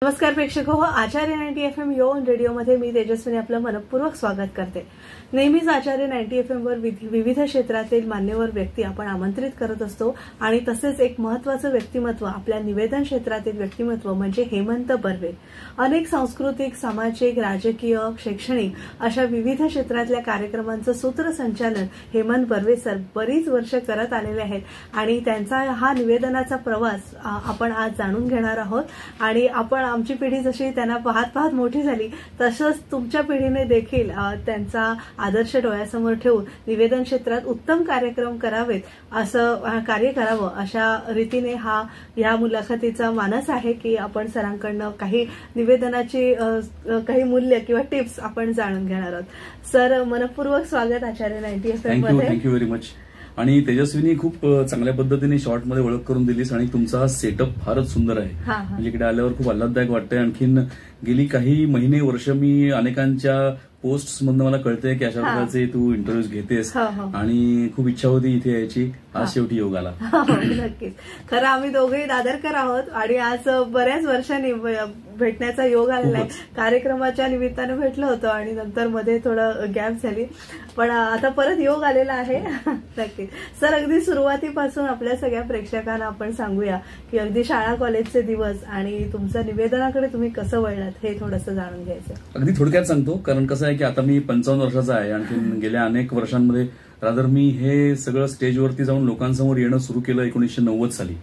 नमस्कार प्रेक्षक हो, आचार्य 90 FM यो रेडिओमध्ये मी तेजस्विनी आपलं मनपूर्वक स्वागत करते। नेहमीच आचार्य 90 FM वर विविध क्षेत्रातील मान्यवर व्यक्ती आपण आमंत्रित करत असतो आणि तसेच एक महत्त्वाचं व्यक्तिमत्व आपल्या निवेदन क्षेत्रातील व्यक्तिमत्व म्हणजे हेमंत बर्वे। अनेक सांस्कृतिक, सामाजिक, राजकीय, शैक्षणिक अशा विविध क्षेत्रातल्या कार्यक्रमांचं सूत्रसंचालन हेमंत बर्वे सर बरीच वर्ष करत आलेले आहेत आणि त्यांचा हा निवेदनाचा प्रवास आपण आज जाणून घेणार आहोत। आणि आपण आमची पिढी जशी त्यांना पाहत पाहत मोठी झाली तसंच तुमच्या पिढीने देखील त्यांचा आदर्श डोळ्यासमोर ठेवून निवेदन क्षेत्रात उत्तम कार्यक्रम करावेत, असं कार्य करावं अशा रीतीने या मुलाखतीचा मानस आहे की आपण सरांकडनं काही निवेदनाची काही मूल्य किंवा टिप्स आपण जाणून घेणार आहोत। सर, मनपूर्वक स्वागत आचार्य 90 FM मध्ये। Thank you very much. आणि तेजस्विनी खूप चांगल्या पद्धतीने शॉर्ट मध्ये ओळख करून दिलीस आणि तुमचा हा सेटअप फारच सुंदर आहे। म्हणजे इकडे आल्यावर खूप आल्हाददायक वाटतंय। आणखीन गेली काही महिने वर्ष मी अनेकांच्या पोस्ट्स मधनं मला कळतंय की अशा प्रकारचे तू इंटरव्ह्यूज घेतेस आणि खूप इच्छा होती इथे यायची, आज शेवटी योग आला। नक्कीच, खरं आम्ही दोघेही दादरकर आहोत आणि आज बऱ्याच वर्षांनी भेटण्याचा योग आलेला आहे। कार्यक्रमाच्या निमित्तानं भेटलो होतो आणि नंतर मध्ये थोडं गॅप झाली, पण आता परत योग आलेला आहे। नक्कीच सर, अगदी सुरुवातीपासून आपल्या सगळ्या प्रेक्षकांना आपण सांगूया की अगदी शाळा कॉलेजचे दिवस आणि तुमच्या निवेदनाकडे तुम्ही कसं वळलात हे थोडंसं जाणून घ्यायचं। अगदी थोडक्यात सांगतो, कारण कसं आहे की आता मी 55 वर्षाचा आहे। आणखी गेल्या अनेक वर्षांमध्ये रादर मी हे सगळं स्टेजवरती जाऊन लोकांसमोर येणं सुरू केलं 1990 साली।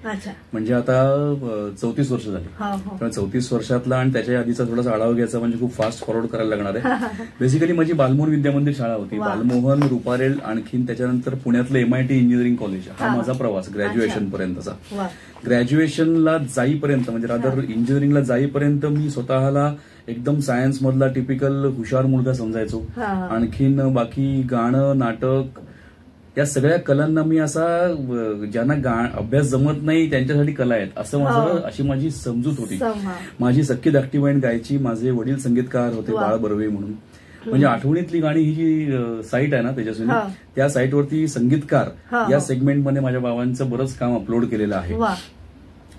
म्हणजे आता 34 वर्ष झाली। 34 वर्षातला आणि त्याच्या आधीचा थोडासा आढावा घ्यायचा म्हणजे खूप फास्ट फॉरवर्ड करायला लागणार आहे। बेसिकली माझी बालमोहन विद्यामंदिर शाळा होती, बालमोहन, रुपारेल, आणखीन त्याच्यानंतर पुण्यातलं MIT इंजिनिअरिंग कॉलेज, हा माझा प्रवास ग्रॅज्युएशन पर्यंतचा। ग्रॅज्युएशनला जाईपर्यंत म्हणजे रादर इंजिनिअरिंगला जाईपर्यंत मी स्वतःला एकदम सायन्स मधला टिपिकल हुशार मुलगा समजायचो। आणखीन बाकी गाणं, नाटक या सगळ्या कलांना मी असा ज्यांना अभ्यास जमत नाही त्यांच्यासाठी कला आहेत असं अशी माझी समजूत होती। माझी सख्खी धाकटी बहीण गायची, माझे वडील संगीतकार होते बाळ बर्वे म्हणून। म्हणजे आठवणीतली गाणी ही जी साईट आहे ना तेजस्विनी, त्या साईटवरती संगीतकार या सेगमेंटमध्ये माझ्या बाबांचं बरंच काम अपलोड केलेलं आहे।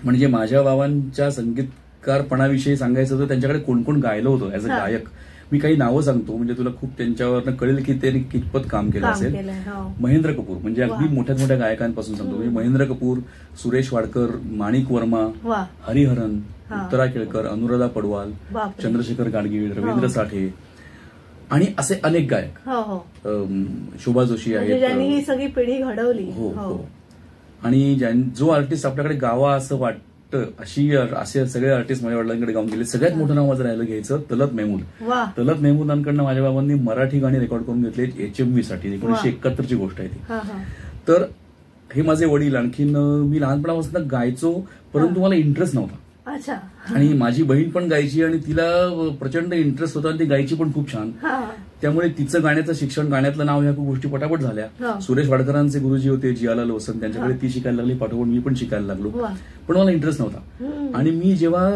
म्हणजे माझ्या बाबांच्या संगीतकारपणाविषयी सांगायचं तर त्यांच्याकडे कोण कोण गायलं होतं ऍज अ गायक, मी काही नावं सांगतो म्हणजे तुला खूप त्यांच्यावरनं कळेल की त्यांनी कितपत काम केलं असेल। महेंद्र कपूर म्हणजे अगदी मोठ्या मोठ्या गायकांपासून सांगतो मी, महेंद्र कपूर, सुरेश वाडकर, माणिक वर्मा, हरिहरन, उत्तरा केळकर, अनुराधा पडवाल, चंद्रशेखर गाडगीळ, रवींद्र साठे आणि असे अनेक गायक, शोभा जोशी आहेत, ज्यांनी ही सगळी पिढी घडवली। हो, आणि जो आर्टिस्ट आपल्याकडे गावा असं वाटतं असे सगळे आर्टिस्ट माझ्या वडिलांकडे गाऊन गेले। सगळ्यात मोठं नाव माझं राहिलं घ्यायचं तलत मेहमूद। तलत मेहमूदांकडनं माझ्या बाबांनी मराठी गाणी रेकॉर्ड करून घेतले HMV साठी, 1971 ची गोष्ट आहे ती। तर हे माझे वडील। आणखीन मी लहानपणापासून गायचो परंतु मला इंटरेस्ट नव्हता। आणि माझी बहीण पण गायची आणि तिला प्रचंड इंटरेस्ट होता आणि ती गायची पण खूप छान। त्यामुळे तिचं गाण्याचं शिक्षण, गाण्यातलं नाव ह्या खूप गोष्टी पटापट झाल्या। सुरेश वाडकरांचे गुरुजी होते जियालाल वसंत, त्यांच्याकडे ती शिकायला लागली, पाठोपाठ मी पण शिकायला लागलो, पण मला इंटरेस्ट नव्हता। आणि मी जेव्हा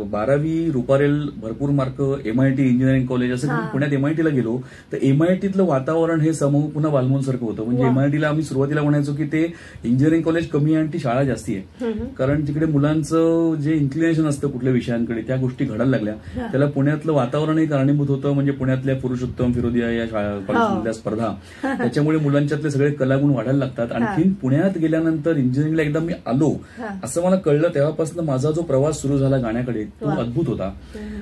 12वी रुपारेल भरपूर मार्क, MIT इंजिनिअरिंग कॉलेज असं पुण्यात MIT ला गेलो तर MITतलं वातावरण हे समूह पुन्हा बालमोहन सारखं होतं। म्हणजे MIT ला आम्ही सुरुवातीला म्हणायचो की ते इंजिनिअरिंग कॉलेज कमी आहे आणि ती शाळा जास्ती आहे, कारण तिकडे मुलांचं जे इन्क्लिनेशन असतं कुठल्या विषयांकडे त्या गोष्टी घडायला लागल्या। त्याला पुण्यातलं वातावरणही कारणीभूत होतं, म्हणजे पुण्यातल्या पुरुषोत्तम, फिरोदिया या कॉलेजमधल्या स्पर्धा, त्याच्यामुळे मुलांच्यातले सगळे कलागुण वाढायला लागतात। आणखीन पुण्यात गेल्यानंतर इंजिनिअरिंगला एकदा मी आलो असं मला कळलं, तेव्हापासून माझा जो प्रवास सुरू झाला गाण्याकडे तो अद्भुत होता।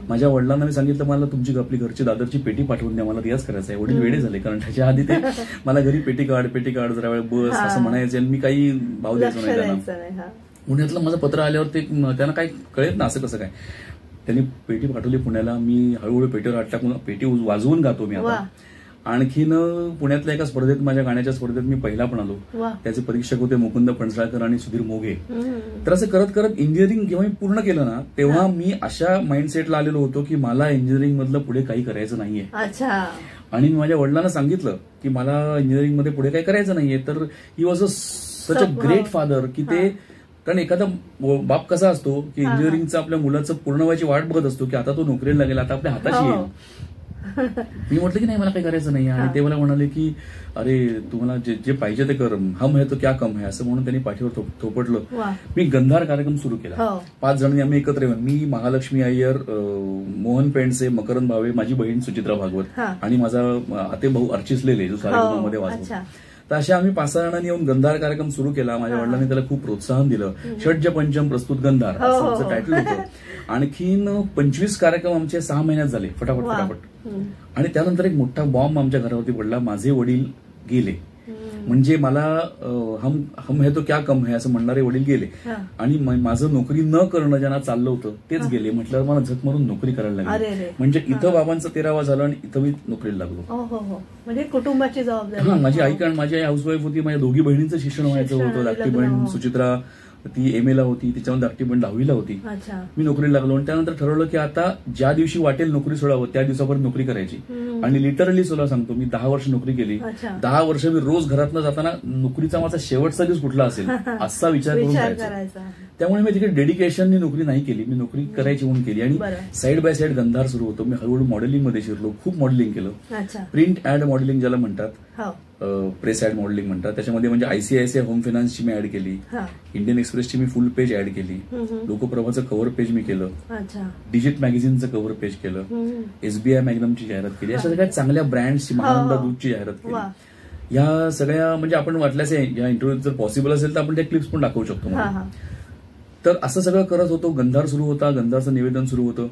माझ्या वडिलांना मी सांगितलं मला तुमची आपली घरची दादरची पेटी पाठवून द्या, मला रियाज करायचा आहे। वडील वेडे झाले, कारण त्याच्या आधी ते मला घरी पेटी काढ जरा वेळ बस असं म्हणायचे आणि मी काही भाव द्यायचो नाही त्यांना। पुण्यातलं माझं पत्र आल्यावर ते त्यांना काही कळत ना असं कसं काय, त्यांनी पेटी पाठवली पुण्याला। मी हळूहळू पेटीवर हात टाकून पेटी वाजवून गातो मी आता। आणखीन पुण्यातल्या एका स्पर्धेत, माझ्या गाण्याच्या स्पर्धेत मी पहिला पण आलो। त्याचे परीक्षक होते मुकुंद फणसळकर आणि सुधीर मोघे। तर असं करत करत इंजिनिअरिंग जेव्हा मी पूर्ण केलं ना तेव्हा मी अशा माइंडसेटला आलेलो होतो की मला इंजिनिअरिंग मधलं पुढे काही करायचं नाहीये। आणि मी माझ्या वडिलांना सांगितलं की मला इंजिनिअरिंग मध्ये पुढे काही करायचं नाहीये। तर he was such a great father की ते, कारण एखादा बाप कसा असतो की इंजिनिअरिंगचं आपल्या मुलाचं पूर्ण व्हायची वाट बघत असतो की आता तो नोकरीला लागेल, आता आपल्या हाताशी येईल, मी म्हटलं की नाही मला काही करायचं नाही. आणि ते मला म्हणाले की अरे तुम्हाला जे पाहिजे ते कर, हम है तो क्या कम है, असं म्हणून त्यांनी पाठीवर थोपटलं. मी गंधार कार्यक्रम सुरू केला. 5 जणांनी आम्ही एकत्र येऊन, मी, महालक्ष्मी अय्यर, मोहन पेंडसे, मकरंद भावे, माझी बहीण सुचित्रा भागवत आणि माझा आते भाऊ अर्चिस लेले जो सारेगामामध्ये वाजवतो. तर अशा आम्ही 5-6 जणांनी येऊन गंधार कार्यक्रम सुरू केला. माझ्या वडिलांनी त्याला खूप प्रोत्साहन दिलं. षड्ज पंचम प्रस्तुत गंधार असं आमचं टायटल होतं. आणखीन 25 कार्यक्रम आमचे 6 महिन्यात झाले फटाफट. आणि त्यानंतर एक मोठा बॉम्ब आमच्या घरावरती पडला. माझे वडील गेले. म्हणजे मला हम है तो क्या कम है असं म्हणणारे वडील गेले. आणि माझं नोकरी न करणं ज्यांना चाललं होतं तेच गेले. म्हटल्यावर मला झक मारून नोकरी करायला लागली. म्हणजे इथं बाबांचं 13वा झालं आणि इथं मी नोकरीला लागलो. म्हणजे कुटुंबाची जबाबदारी. माझी आई, कारण माझी आई हाऊसवाईफ होती. माझ्या दोघी बहिणींचं शिक्षण व्हायचं होतं. धाकटी बहीण सुचित्रा ती MA ला होती, तिच्यामध्ये धाकटी बहीण 10वी ला होती. मी नोकरीला लागलो. आणि त्यानंतर ठरवलं की आता ज्या दिवशी वाटेल नोकरी सोडावं त्या दिवसापर्यंत नोकरी करायची. आणि लिटरली तुला सांगतो, मी 10 वर्ष नोकरी केली. 10 वर्ष मी रोज घरातनं जाताना नोकरीचा माझा शेवटचा दिवस कुठला असेल असा विचार करून जायचा. त्यामुळे मी तिकडे डेडिकेशननी नोकरी नाही केली. मी नोकरी करायची म्हणून केली. आणि साईड बाय साईड गंधार सुरू होतो. मी हळूहळू मॉडेलिंगमध्ये शिरलो. खूप मॉडेलिंग केलं. प्रिंट ऍड मॉडेलिंग ज्याला म्हणतात, प्रेस ऍड मॉडेलिंग म्हणतात. त्याच्यामध्ये म्हणजे ICICI होम फायनान्सची मी ऍड केली. इंडियन एक्सप्रेसची मी फुल पेज ऍड केली. लोकप्रभाचं कव्हर पेज मी केलं. डिजिट मॅगझिनचं कव्हर पेज केलं. SBI मॅग्नमची जाहिरात केली. अशा सगळ्या चांगल्या ब्रँड्सची, महानंदा दूधची जाहिरात केली. या सगळ्या म्हणजे आपण वाटल्यास या इंटरव्ह्यूत जर पॉसिबल असेल तर आपण त्या क्लिप्स पण दाखवू शकतो. तर असं सगळं करत होतो. गंधार सुरू होता. गंधारचं निवेदन सुरू होतं.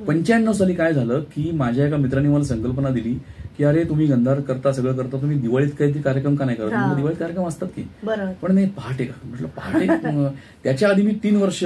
95 साली काय झालं की माझ्या एका मित्रांनी मला संकल्पना दिली की अरे तुम्ही गंधार करता, सगळं करता, तुम्ही दिवाळीत काहीतरी कार्यक्रम का नाही करत. दिवाळीत कार्यक्रम असतात की, पण नाही पहाटे का. म्हटलं पहाटे. त्याच्या आधी मी 3 वर्ष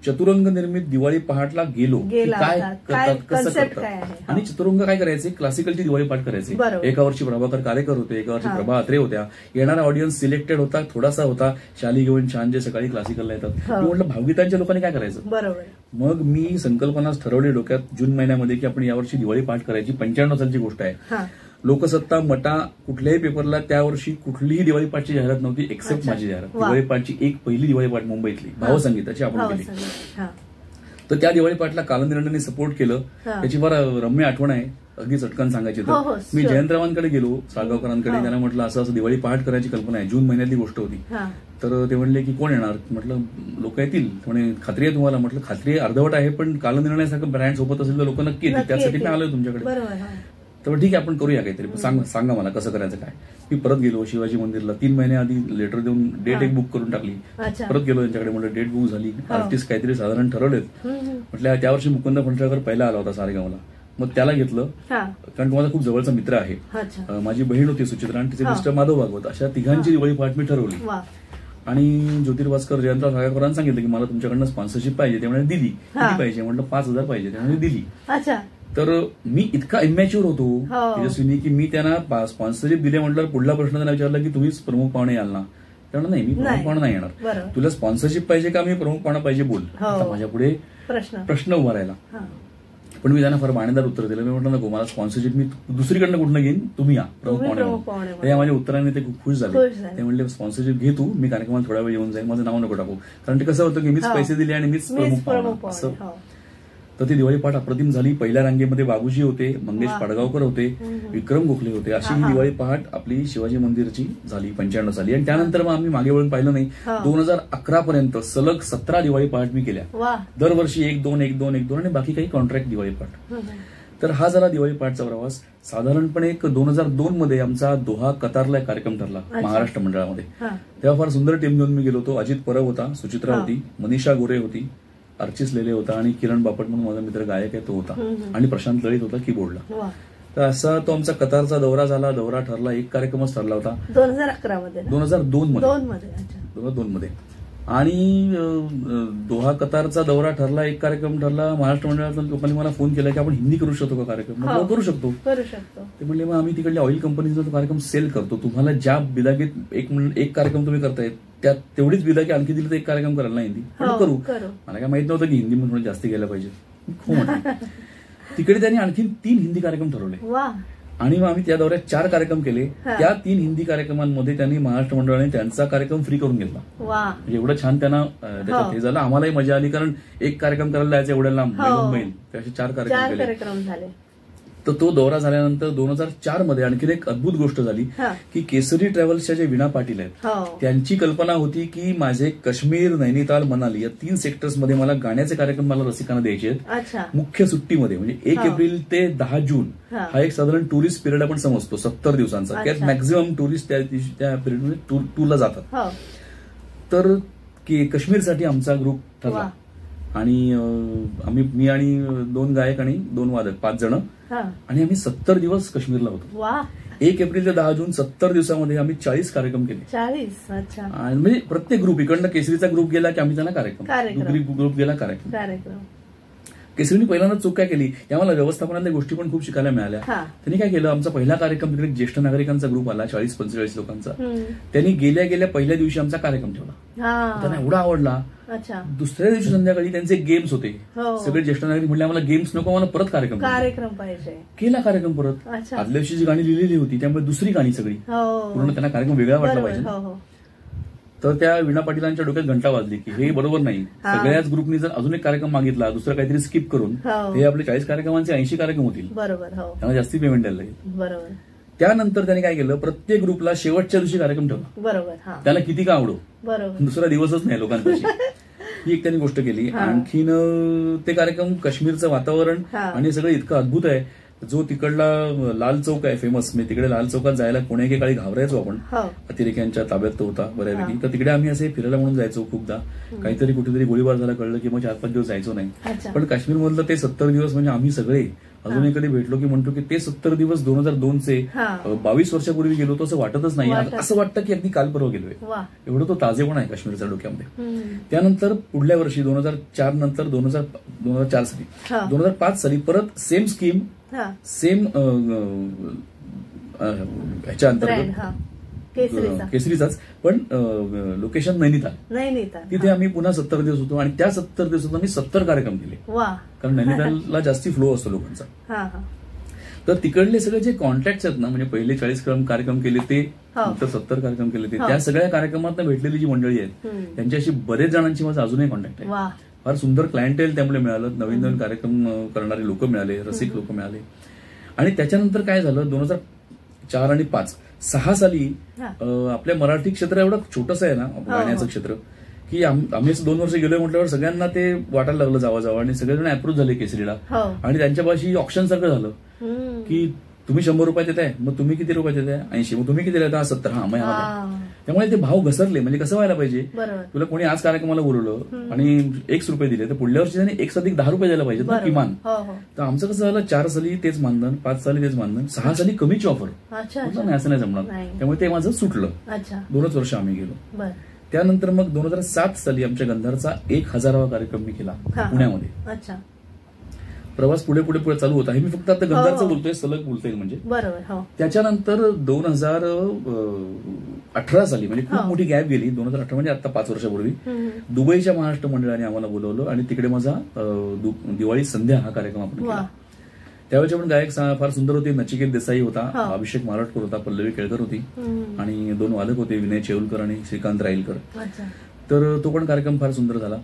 चतुरंग निर्मित दिवाळी पहाटला गेलो. काय करतात, कसं करतात. आणि चतुरंग काय करायचे, क्लासिकलची दिवाळी पहाट करायचे. एका वर्षी प्रभाकर कारेकर होते, एका वर्षी प्रभा अत्रे होत्या. येणारा ऑडियन्स सिलेक्टेड होता, थोडासा होता. शाली घेऊन छान जे सकाळी क्लासिकलला येतात. मी म्हटलं भावगीतांच्या लोकांनी काय करायचं. मग मी संकल्पनाच ठरवली डोक्यात जून महिन्यामध्ये की आपण यावर्षी दिवाळी पहाट करायची. 95 सालची गोष्ट आहे. लोकसत्ता, मटा, कुठल्याही पेपरला त्या वर्षी कुठलीही दिवाळी पाठची जाहिरात नव्हती एक्सेप्ट माझी जाहिरात. दिवाळी पाठची एक पहिली दिवाळी पाठ मुंबईतली भावसंगीताची आपण केली. तर त्या दिवाळी पाठला कालनिर्णयाने सपोर्ट केलं. त्याची फार रम्य आठवण आहे. अगदी चटकन सांगायची तर मी जयंतरावांकडे गेलो, साळगावकरांकडे. त्यांना म्हटलं असं असं दिवाळी पहाट करायची कल्पना आहे. जून महिन्यातली गोष्ट होती. तर ते म्हणले की कोण येणार. म्हटलं लोक येतील. म्हणे खात्री आहे तुम्हाला. म्हटलं खात्री अर्धवट आहे, पण कालनिर्णयासारखं ब्रँड सोबत असेल तर लोक नक्की येतील. त्यासाठी मी आलोय तुमच्याकडे. तर ठीक आहे आपण करूया काहीतरी, सांगा मला कसं करायचं काय. मी परत गेलो शिवाजी मंदिरला. 3 महिने आधी लेटर देऊन डेट एक बुक करून टाकली. परत गेलो त्यांच्याकडे. म्हटलं डेट बुक झाली. आर्टिस्ट काहीतरी साधारण ठरवलेत. म्हटलं त्यावर्षी मुकुंद फणसळकर पहिला आला होता सारेगावला. मग त्याला घेतलं, कारण तो माझा खूप जवळचा मित्र आहे. माझी बहीण होती सुचित्रा आणि तिचे मिस्टर माधव भागवत. अशा तिघांची दिवाळी पहाट मी ठरवली. आणि ज्योतिर्भास्कर जयंतराव साळगावकरांना सांगितलं की मला तुमच्याकडनं स्पॉन्सरशिप पाहिजे. त्यामुळे दिली. किती पाहिजे म्हटलं 5,000 पाहिजे. त्यामुळे दिली. तर मी इतका इमॅच्युअर होतो तेजस्विनी की मी त्यांना स्पॉन्सरशिप दिले. म्हटलं पुढला प्रश्न त्यांना विचारला की तुम्हीच प्रमुख पाहुणे याल ना. त्यामुळे नाही मी प्रमुख पाहुणा नाही येणार. तुला स्पॉन्सरशिप पाहिजे का मी प्रमुख पाहुणा पाहिजे बोल. आता माझ्या पुढे प्रश्न उभा राहिला. पण मी त्यांना फार बाणेदार उत्तर दिलं. मी म्हटलं नको मला स्पॉन्सरशिप मी दुसरीकडनं कुठनं घेईन, तुम्ही या प्रमुख पाहुणे. त्या माझ्या उत्तराने ते खूप खुश झाले. ते म्हणले स्पॉन्सरशिप घे तू, मी कार्यक्रमाला थोडा वेळ येऊन जाईल, माझं नाव नको टाकू. कारण ते कसं होतं की मीच पैसे दिले आणि मीच प्रमुख पाहुणा असं. तर ती दिवाळी पहाट अप्रतिम झाली. पहिल्या रांगेमध्ये बाबूजी होते, मंगेश पाडगावकर होते, विक्रम गोखले होते. अशी ही दिवाळी पहाट आपली शिवाजी मंदिरची झाली 95 साली. आणि त्यानंतर मग आम्ही मागे वळून पाहिलं नाही. 2011 पर्यंत सलग 17 दिवाळी पहाट मी केल्या. दरवर्षी 1-2 आणि बाकी काही कॉन्ट्रॅक्ट दिवाळी पहाट. तर हा जरा दिवाळी पहाटचा प्रवास. साधारणपणे 2002 मध्ये आमचा दोहा कतारला एक कार्यक्रम ठरला महाराष्ट्र मंडळामध्ये. तेव्हा फार सुंदर टीम घेऊन मी गेलो होतो. अजित परब होता, सुचित्रा होती, मनीषा गोरे होती, अर्चिस लेले होता आणि किरण बापट म्हणून माझा मित्र गायक आहे तो होता. आणि प्रशांत लळित होता कीबोर्डला. तर असा तो आमचा कतारचा दौरा झाला. दौरा ठरला, एक कार्यक्रमच ठरला होता 2011 मध्ये. 2002 मध्ये. आणि दोहा कतारचा दौरा ठरला, एक कार्यक्रम ठरला. महाराष्ट्र मंडळातल्या लोकांनी मला फोन केला की आपण हिंदी करू शकतो का कार्यक्रम. करू शकतो. ते म्हणले मग आम्ही तिकडल्या ऑइल कंपनीचा तो कार्यक्रम सेल करतो. तुम्हाला ज्या बिदागीत एक कार्यक्रम तुम्ही करताय त्यात तेवढीच बिदागी आणखी दिली तर एक कार्यक्रम करायला ना हिंदी. करू. मला काय माहित नव्हतं की हिंदी म्हणून जास्त गेलं पाहिजे. हो म्हटलं. तिकडे त्यांनी आणखी 3 हिंदी कार्यक्रम ठरवले. आणि मग आम्ही त्या दौऱ्यात 4 कार्यक्रम केले. त्या 3 हिंदी कार्यक्रमांमध्ये त्यांनी महाराष्ट्र मंडळाने त्यांचा कार्यक्रम फ्री करून घेतला. म्हणजे एवढं छान त्यांना त्याच्यात हे झालं. आम्हालाही मजा आली कारण एक कार्यक्रम करायला जायचं एवढ्या लांब मुंबई. त्याचे 4 कार्यक्रम केले. तर तो दौरा झाल्यानंतर 2004 मध्ये आणखीन एक अद्भुत गोष्ट झाली की केसरी ट्रॅव्हल्सच्या जे वीणा पाटील आहेत त्यांची कल्पना होती की माझे काश्मीर, नैनिताल, मनाली या 3 सेक्टर्समध्ये मला गाण्याचे कार्यक्रम मला रसिकांना द्यायचे आहेत मुख्य सुट्टीमध्ये. म्हणजे 1 एप्रिल ते 10 जून हा एक साधारण टुरिस्ट पिरियड आपण समजतो 70 दिवसांचा. त्यात मॅक्झिमम टुरिस्ट त्या पिरियडमध्ये टूरला जातात. तर काश्मीरसाठी आमचा ग्रुप ठरला आणि मी आणि 2 गायक आणि 2 वादक 5 जण आणि आम्ही 70 दिवस काश्मीरला होतो. 1 एप्रिल ते 10 जून 70 दिवसामध्ये आम्ही 40 कार्यक्रम केले. 40. अच्छा. आणि म्हणजे प्रत्येक ग्रुप इकडनं केसरीचा ग्रुप गेला की आम्ही त्यांना कार्यक्रम ग्रुप गेला कार्यक्रम. केसरीने पहिल्यांदा चूक काय केली की आम्हाला व्यवस्थापनातल्या गोष्टी पण खूप शिकायला मिळाल्या. त्यांनी काय केलं, आमचा पहिला कार्यक्रम तिकडे ज्येष्ठ नागरिकांचा ग्रुप आला 40-45 लोकांचा. त्यांनी गेल्या पहिल्या दिवशी आमचा कार्यक्रम ठेवला. त्यांना एवढा आवडला. दुसऱ्या दिवशी संध्याकाळी त्यांचे गेम्स होते. सगळे ज्येष्ठ नागरिक म्हणले आम्हाला गेम्स नको, आम्हाला परत कार्यक्रम पाहिजे. केला कार्यक्रम परत. आदल्या दिवशी जी गाणी लिहिलेली होती त्यामुळे दुसरी गाणी सगळी पूर्ण त्यांना कार्यक्रम वेगळा वाटला पाहिजे. तर त्या वीणा पाटीलांच्या डोक्यात घंटा वाजली की हे बरोबर नाही. सगळ्याच ग्रुपनी जर अजून एक कार्यक्रम मागितला दुसरा काहीतरी स्किप करून हे आपले 40 कार्यक्रमांचे 80 कार्यक्रम होतील. त्यांना जास्ती पेमेंट द्यायला लागेल. त्यानंतर त्यांनी काय केलं, प्रत्येक ग्रुपला शेवटच्या दिवशी कार्यक्रम ठेवला. त्याला किती का आवडो, दुसरा दिवसच नाही लोकांपाशी. ही एक त्यांनी गोष्ट केली. आणखीन ते कार्यक्रम काश्मीरचं वातावरण आणि सगळं इतकं अद्भुत आहे. जो तिकडला लाल चौक आहे फेमस, मी तिकडे लाल चौकात जायला कोणी काळी घाबरायचो आपण. अतिरेक्यांच्या ताब्यात तो होता बऱ्यापैकी. तर तिकडे आम्ही असे फिरायला म्हणून जायचो खूपदा. काहीतरी कुठेतरी गोळीबार झाला कळलं की मग 4-5 दिवस जायचो नाही. पण काश्मीरमधलं ते 70 दिवस म्हणजे आम्ही सगळे अजूनही कधी भेटलो की म्हणतो की ते 70 दिवस 2002चे 22 वर्षापूर्वी गेलो तो असं वाटतच नाही. असं वाटतं की अगदी काल परवा गेलोय. एवढं तो ताजेपण आहे काश्मीरच्या डोक्यामध्ये. त्यानंतर पुढल्या वर्षी 2004 नंतर 2004 साली 2005 साली परत सेम स्कीम सेम ह्याच्या अंतर्गत केसरीचाच पण लोकेशन नैनिताल. तिथे आम्ही पुन्हा 70 दिवस होतो आणि त्या 70 दिवसात आम्ही 70 कार्यक्रम केले. कारण नैनितालला जास्ती फ्लो असतो लोकांचा. तर तिकडले सगळे जे कॉन्टॅक्ट आहेत ना, म्हणजे पहिले 40 कार्यक्रम केले ते, नंतर 70 कार्यक्रम केले ते, त्या सगळ्या कार्यक्रमात भेटलेली जी मंडळी आहेत त्यांच्याशी बरेच जणांची माझा अजूनही कॉन्टॅक्ट आहे. फार सुंदर क्लायंटेल त्यामुळे मिळालं. नवीन कार्यक्रम करणारे लोक मिळाले, रसिक लोक मिळाले. आणि त्याच्यानंतर काय झालं, 2004 आणि 5-6 साली आपल्या मराठी क्षेत्र एवढं छोटंसं आहे ना गाण्याचं क्षेत्र की आम्ही 2 वर्ष गेलोय म्हटल्यावर सगळ्यांना ते वाटायला लागलं जावं आणि सगळेजण अप्रूव्ह झाले केसरीला. आणि त्यांच्यापाशी ऑप्शन सारखं झालं की तुम्ही 100 रुपये देताय, मग तुम्ही किती रुपये देताय, 80, मग तुम्ही किती देता 70, मग त्यामुळे ते भाव घसरले. म्हणजे कसं व्हायला पाहिजे, तुला कोणी आज कार्यक्रमाला बोलवलं आणि X रुपये दिले तर पुढल्या वर्षी त्याने X अधिक 10 रुपये द्यायला पाहिजे ना किमान. तर आमचं कसं झालं, 4 साली तेच मानधन, 5 साली तेच मानधन, 6 साली कमीची ऑफर. नाही असं नाही जमणार. त्यामुळे ते माझं सुटलं. 2च वर्ष आम्ही गेलो. त्यानंतर मग 2007 साली आमच्या गंधारचा 1000वा कार्यक्रम मी केला पुण्यामध्ये. प्रवास पुढे पुढे पुढे चालू होता. हे मी फक्त आता गंधारचं बोलतोय, सलग बोलतोय म्हणजे. त्याच्यानंतर 2018 साली म्हणजे खूप मोठी गॅप गेली. 2018 म्हणजे आता 5 वर्षापूर्वी दुबईच्या महाराष्ट्र मंडळाने आम्हाला बोलवलं आणि तिकडे माझा दिवाळी संध्या हा कार्यक्रम आपण केला. त्यावेळेचे पण गायक फार सुंदर होते. नचिकेत देसाई होता, अभिषेक मारटकर होता, पल्लवी केळकर होती आणि 2 वादक होते, विनय चेऊलकर आणि श्रीकांत राईलकर. तर तो पण कार्यक्रम फार सुंदर झाला.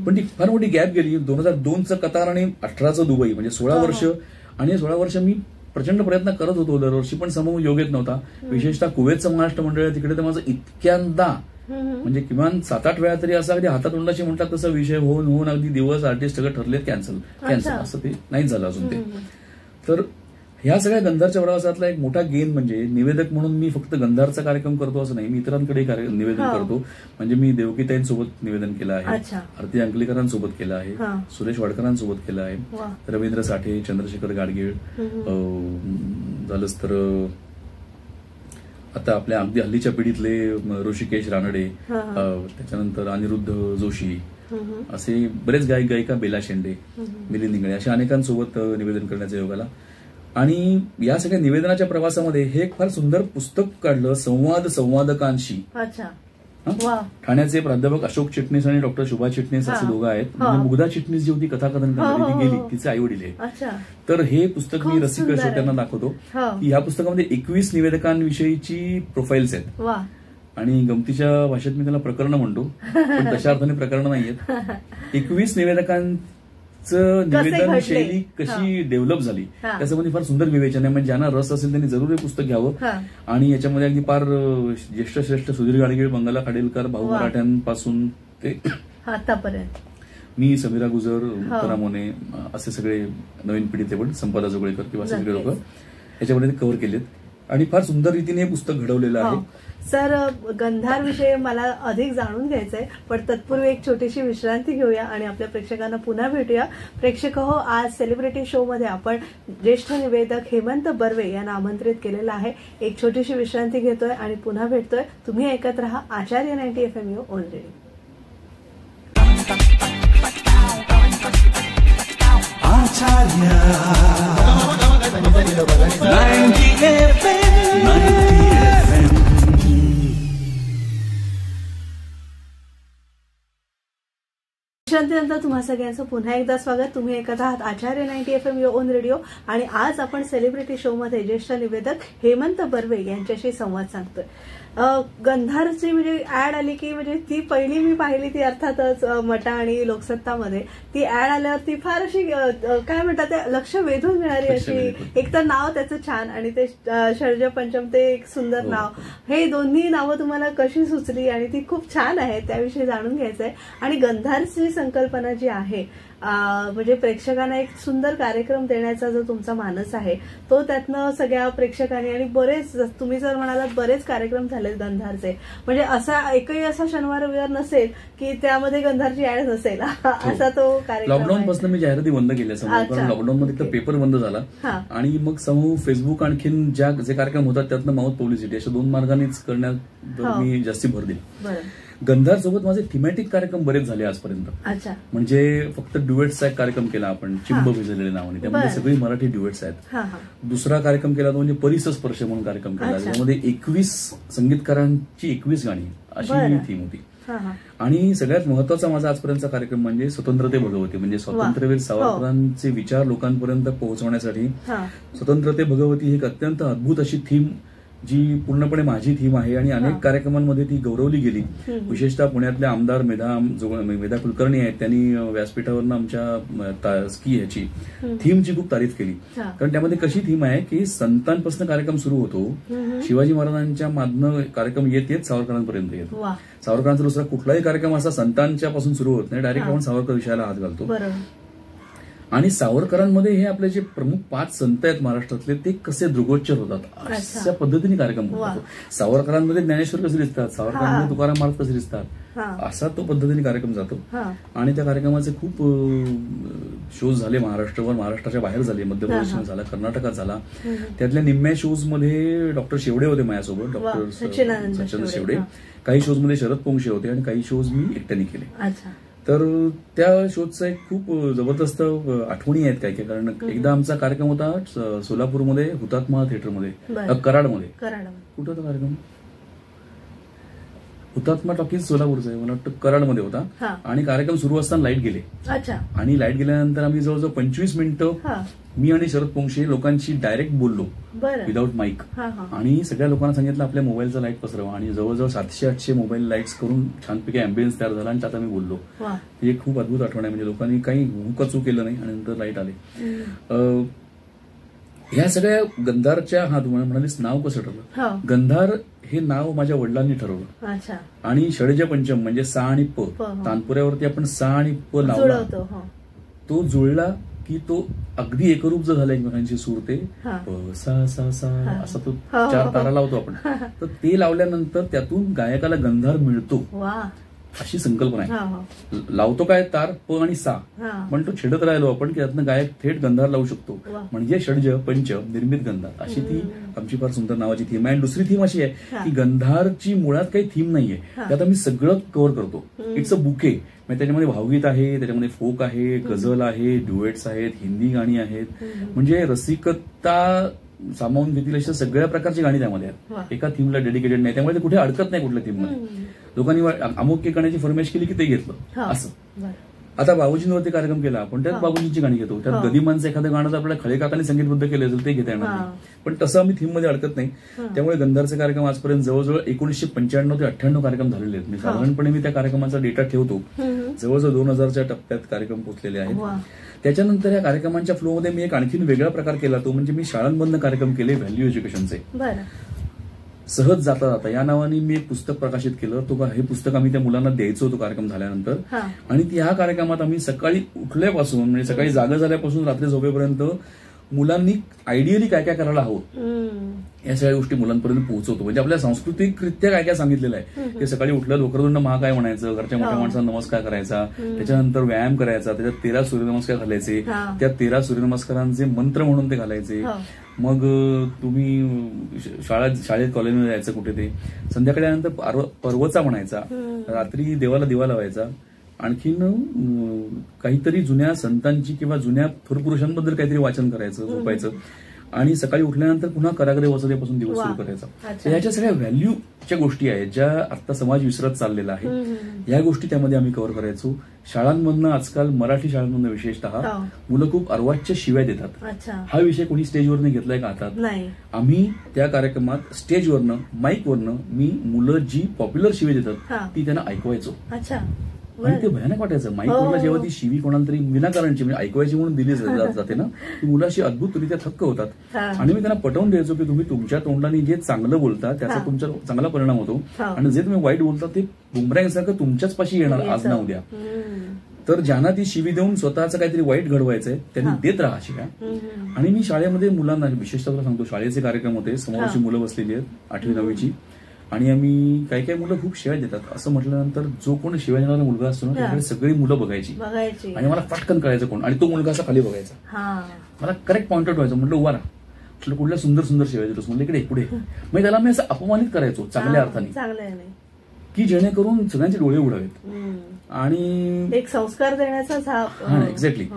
पण ती फार मोठी गॅप गेली. 2002चं कतार आणि 18चं दुबई म्हणजे 16 वर्ष. आणि 16 वर्ष मी प्रचंड प्रयत्न करत होतो दरवर्षी, पण समोर योग येत नव्हता. विशेषतः कुवेतचं महाराष्ट्र मंडळ आहे तिकडे तर माझं इतक्यांदा म्हणजे किमान 7-8 वेळा तरी असं अगदी हातातोंडाशी म्हणतात तसं विषय होऊन अगदी दिवस आर्टिस्ट सगळं ठरलेत कॅन्सल असं ते नाहीच झालं अजून ते. तर ह्या सगळ्या गंधारच्या प्रवासातला एक मोठा गेन म्हणजे निवेदक म्हणून मी फक्त गंधारचा कार्यक्रम करतो असं नाही, मी इतरांकडे निवेदन करतो. म्हणजे मी देवकीताईंसोबत निवेदन केलं आहे, आरती अंकलेकरांसोबत केलं आहे, सुरेश वाडकरांसोबत केलं आहे, रवींद्र साठे, चंद्रशेखर गाडगीळ, झालंच तर आता आपल्या अगदी हल्लीच्या पिढीतले ऋषिकेश रानडे, त्याच्यानंतर अनिरुद्ध जोशी, असे बरेच गायक गायिका, बेला शेंडे, मिलिंद इंगळे, अशा अनेकांसोबत निवेदन करण्याचा योग आला. आणि या सगळ्या निवेदनाच्या प्रवासामध्ये हे एक फार सुंदर पुस्तक काढलं, संवादकांशी. ठाण्याचे प्राध्यापक अशोक चिटणीस आणि डॉक्टर शुभा चिटणीस असे दोघं आहेत. म्हणजे मुग्धा चिटणीस जी होती कथाकथन करणारी ती गेली, तिचे आई वडील आहे. तर हे पुस्तक मी रसिक श्रोत्यांना दाखवतो की ह्या पुस्तकामध्ये 21 निवेदकांविषयीची प्रोफाईल्स आहेत. आणि गमतीच्या भाषेत मी त्याला प्रकरणं म्हणतो, पण तशा अर्थाने प्रकरणं नाहीयेत. 21 निवेदकांचं गीतचं निवेदन शैली कशी डेव्हलप झाली त्याच्यामध्ये फार सुंदर विवेचन आहे. म्हणजे ज्यांना रस असेल त्यांनी जरूर हे पुस्तक घ्यावं. आणि याच्यामध्ये अगदी फार ज्येष्ठ श्रेष्ठ सुधीर गाडगीळ, मंगला खाडेलकर, भाऊ मराठ्यांपासून ते आतापर्यंत मी, समीरा गुजर, उत्तरा मोने असे सगळे नवीन पिढीतले पण संपदा जोगळेकर किंवा सगळे लोक याच्यामध्ये कव्हर केलेत आणि फार सुंदर रीतीने हे पुस्तक घडवलेलं आहे. सर, गंधार विषयी मला अधिक जाणून घ्यायचंय, पण तत्पूर्वी एक छोटीशी विश्रांती घेऊया आणि आपल्या प्रेक्षकांना पुन्हा भेटूया. प्रेक्षक हो, आज सेलिब्रिटी शो मध्ये आपण ज्येष्ठ निवेदक हेमंत बर्वे यांना आमंत्रित केलेलं आहे. एक छोटीशी विश्रांती घेतोय आणि पुन्हा भेटतोय. तुम्ही ऐकत रहा आचार्य 90 FM यो ऑन रेडिओ. विश्रांतीनंतर तुम्हा सगळ्यांचं पुन्हा एकदा स्वागत. तुम्ही ऐकत आहात आचार्य 90 FM यो ऑन रेडिओ आणि आज आपण सेलिब्रिटी शो मध्ये ज्येष्ठ निवेदक हेमंत बर्वे यांच्याशी संवाद साधतोय. गंधारची म्हणजे ऍड आली की म्हणजे ती पहिली मी पाहिली ती अर्थातच मटा आणि लोकसत्तामध्ये. ती ऍड आल्यावर ती फार अशी काय म्हणतात ते लक्ष वेधून घेणारी अशी, एक तर नाव त्याचं छान आणि ते षड्ज पंचम ते एक सुंदर नाव. हे दोन्ही नावं तुम्हाला कशी सुचली आणि ती खूप छान आहे, त्याविषयी जाणून घ्यायचंय. आणि गंधारची संकल्पना जी आहे म्हणजे प्रेक्षकांना एक सुंदर कार्यक्रम देण्याचा जो तुमचा मानस आहे तो त्यातनं सगळ्या प्रेक्षकांनी आणि बरेच तुम्ही जर म्हणालात बरेच कार्यक्रम झाले गंधारचे. म्हणजे असा एकही असा शनिवार रविवार नसेल की त्यामध्ये गंधारची ऍड नसेल असा तो कार्यक्रम. लॉकडाऊन पासून मी जाहिराती बंद केल्या समोर, कारण लॉकडाऊन मध्ये तर पेपर बंद झाला आणि मग समूह फेसबुक आणखीन जे कार्यक्रम होतात त्यातनं माउथ पब्लिसिटी अशा दोन मार्गानेच करण्यात मी जास्ती भर दिली. गंधार सोबत माझे थीमॅटिक कार्यक्रम बरेच झाले आजपर्यंत. म्हणजे फक्त ड्युएट्सचा एक कार्यक्रम केला आपण चिंब भिजलेल्या नावाने, त्यामध्ये सगळी मराठी ड्युएट्स आहेत. दुसरा कार्यक्रम केला तो म्हणजे परिसस्पर्श म्हणून कार्यक्रम केला, त्यामध्ये 21 संगीतकारांची 21 गाणी अशी थीम होती. आणि सगळ्यात महत्वाचा माझा आजपर्यंतचा कार्यक्रम म्हणजे स्वतंत्र ते भगवती, म्हणजे स्वातंत्र्यवीर सावरकरांचे विचार लोकांपर्यंत पोहोचवण्यासाठी स्वतंत्र ते भगवती ही एक अत्यंत अद्भुत अशी थीम जी पूर्णपणे माझी थीम आहे आणि अनेक कार्यक्रमांमध्ये ती गौरवली गेली. विशेषतः पुण्यातल्या आमदार मेधा कुलकर्णी आहेत, त्यांनी व्यासपीठावरनं आमच्या ह्याची थीमची खूप तारीफ केली. कारण त्यामध्ये कशी थीम आहे की संतांपासून कार्यक्रम सुरू होतो, शिवाजी महाराजांच्या माधनं कार्यक्रम येत येत सावरकरांपर्यंत येतो. सावरकरांचा दुसरा कुठलाही कार्यक्रम असा संतांच्या पासून सुरू होत नाही, डायरेक्ट आपण सावरकर विषयाला हात घालतो. आणि सावरकरांमध्ये हे आपले जे प्रमुख 5 संत आहेत महाराष्ट्रातले ते कसे दृगोच्चर होतात अशा पद्धतीने कार्यक्रम होतो. सावरकरांमध्ये ज्ञानेश्वर कसे दिसतात, सावरकरांमध्ये तुकाराम महाराज कसे दिसतात, असा तो पद्धतीने कार्यक्रम जातो. आणि त्या कार्यक्रमाचे खूप शोज झाले महाराष्ट्रावर, महाराष्ट्राच्या बाहेर झाले, मध्य प्रदेशमध्ये झाला, कर्नाटकात झाला. त्यातल्या निम्म्या शोज मध्ये डॉक्टर शेवडे होते माझ्यासोबत, डॉक्टर सच्चिदानंद शेवडे. काही शोज मध्ये शरद पोंक्षे होते आणि काही शोज मी एकट्याने केले. तर त्या शोचा एक खूप जबरदस्त आठवणी आहेत काय, कारण एकदा आमचा कार्यक्रम होता सोलापूरमध्ये हुतात्मा थिएटरमध्ये, कराडमध्ये. कुठं होता कार्यक्रम? हुतात्मा टॉकीज सोलापूरचा आहे, मला वाटतं कराडमध्ये होता. आणि कार्यक्रम सुरू असताना लाईट गेले आणि लाईट गेल्यानंतर आम्ही जवळजवळ 25 मिनिटं मी आणि शरद पोंक्षे लोकांशी डायरेक्ट बोललो विदाऊट माईक. आणि सगळ्या लोकांना सांगितलं आपल्या मोबाईलचा लाईट पसरवा आणि जवळजवळ 700-800 मोबाईल लाईट्स करून छानपैकी अँबियन्स तयार झाला आणि त्यात आम्ही बोललो. ही एक खूप अद्भुत आठवण आहे. म्हणजे लोकांनी काही हुकचूक केलं नाही आणि नंतर लाईट आले. ह्या सगळ्या गंधारच्या तुम्हाला म्हणालीस नाव कसं ठरलं? गंधार हे नाव माझ्या वडिलांनी ठरवलं. आणि षड्ज पंचम म्हणजे सा आणि प, तानपुऱ्यावरती आपण सा आणि प लावला, तो जुळला की तो अगदी एकरूप जो झाला एकमेकांची सूर, ते प सा सा सा असा तो 4 तारा लावतो आपण. तर ते लावल्यानंतर त्यातून गायकाला गंधार मिळतो अशी संकल्पना आहे. लावतो काय तार प आणि सा, पण तो छेडत राहिलो आपण की त्यातनं गायक थेट गंधार लावू शकतो. म्हणजे षड्ज पंच निर्मित गंधार अशी ती आमची फार सुंदर नावाची थीम आहे. आणि दुसरी थीम अशी आहे की गंधारची मुळात काही थीम नाहीये, त्यात आम्ही सगळं कव्हर करतो. It's a bouquet. म्हणजे त्याच्यामध्ये भावगीत आहे, त्याच्यामध्ये फोक आहे, गझल आहे, ड्युएट्स आहेत, हिंदी गाणी आहेत. म्हणजे रसिकता सामावून घेतील अशा सगळ्या प्रकारची गाणी त्यामध्ये आहेत. एका थीमला डेडिकेटेड नाही, त्यामुळे ते कुठे अडकत नाही कुठल्या थीममध्ये. लोकांनी अमुक एक गाण्याची फरमाईश केली की ते घेतलं असं. आता बाबूजींवरती कार्यक्रम केला आपण, त्यात बाबूजींची गाणी घेतो. त्यात गदिमांचं एखादं गाणं जर आपल्याला खळे काकांनी संगीतबद्ध केलं असेल ते घेता येणार नाही, पण तसं आम्ही थीम मध्ये अडकत नाही. त्यामुळे गंधारचे कार्यक्रम आजपर्यंत जवळजवळ 1995 ते 98 कार्यक्रम झालेले आहेत. साधारणपणे मी त्या कार्यक्रमाचा डेटा ठेवतो. जवळजवळ 2000च्या टप्प्यात कार्यक्रम पोहोचलेले आहेत. त्याच्यानंतर या कार्यक्रमांच्या फ्लोमध्ये मी एक आणखीन वेगळा प्रकार केला, तो म्हणजे मी शाळांमधनं कार्यक्रम केले व्हॅल्यू एज्युकेशनचे. सहज जाता जाता या नावाने मी एक पुस्तक प्रकाशित केलं. हे पुस्तक आम्ही त्या मुलांना द्यायचं होतं कार्यक्रम झाल्यानंतर. आणि ह्या कार्यक्रमात आम्ही सकाळी उठल्यापासून म्हणजे सकाळी जागा झाल्यापासून रात्री झोपेपर्यंत मुलांनी आयडियली काय काय करायला हवं या सगळ्या गोष्टी मुलांपर्यंत पोहोचवतो. म्हणजे आपल्या सांस्कृतिकरित्या काय काय सांगितलेलं आहे की सकाळी उठलं वक्रतुंड महा काय म्हणायचं, घरच्या मोठ्या माणसांना नमस्कार करायचा, त्याच्यानंतर व्यायाम करायचा, त्याच्यात 13 सूर्यनमस्कार घालायचे, त्या 13 सूर्यनमस्कारांचे मंत्र म्हणून ते घालायचे. मग तुम्ही शाळेत कॉलेजमध्ये जायचं कुठे ते, संध्याकाळी आल्यानंतर पर्वचा म्हणायचा, रात्री देवाला दिवा लावायचा, आणखीन काहीतरी जुन्या संतांची किंवा जुन्या थोर पुरुषांबद्दल काहीतरी वाचन करायचं, झोपायचं, आणि सकाळी उठल्यानंतर पुन्हा कराग्रे वसतेपासून दिवस सुरू करायचा. ह्याच्या सगळ्या व्हॅल्यूच्या गोष्टी आहेत ज्या आता समाज विसरत चाललेला आहे. या गोष्टी त्यामध्ये आम्ही कव्हर करायचो. शाळांमधनं आजकाल मराठी शाळांमधनं विशेषतः मुलं खूप अर्वाच्य शिव्या देतात. हा विषय कोणी स्टेजवरनं घेतलाय का हातात? आम्ही त्या कार्यक्रमात स्टेजवरनं माईकवरनं मी मुलं जी पॉप्युलर शिव्या देतात ती त्यांना ऐकवायचो. आणि ते भयानक वाटायचं. माईकवरला जेव्हा ती शिवी कोणाला तरी विनाकारणची म्हणजे ऐकवायची म्हणून दिली जाते ना, ती मुलं अशी अद्भुतरित्या थक्क होतात. आणि मी त्यांना पटवून द्यायचो की तुम्ही तुमच्या तोंडाने जे चांगलं बोलता त्याचा तुमचा चांगला परिणाम होतो, आणि जे तुम्ही वाईट बोलता ते बुमरँगसारखं तुमच्याच पाशी येणार आज ना उद्या. तर ज्यांना ती शिवी देऊन स्वतःचं काहीतरी वाईट घडवायचंय त्यांनी देत राहा शिव्या. आणि मी शाळेमध्ये मुलांना विशेषतः सांगतो, शाळेचे कार्यक्रम होते, समोरची मुलं बसलेली आहेत 8वी 9वीची, आणि आम्ही काही काही मुलं खूप शिव्या देतात. असं म्हटल्यानंतर जो कोण शिव्या देणारा मुलगा असतो ना त्याकडे सगळी मुलं बघायची आणि मला पटकन कळायचं कोण, आणि तो मुलगा असा खाली बघायचा. मला करेक्ट पॉइंट आउट व्हायचं. म्हटलं उभा राहा, म्हटलं कुठल्या सुंदर सुंदर शिव्या देतोस, म्हटलं इकडे पुढे. मग त्याला मी असं अपमानित करायचो चांगल्या अर्थाने, की जेणेकरून सगळ्यांचे डोळे उडावेत आणि एक संस्कार देण्याचा. एक्झॅक्टली.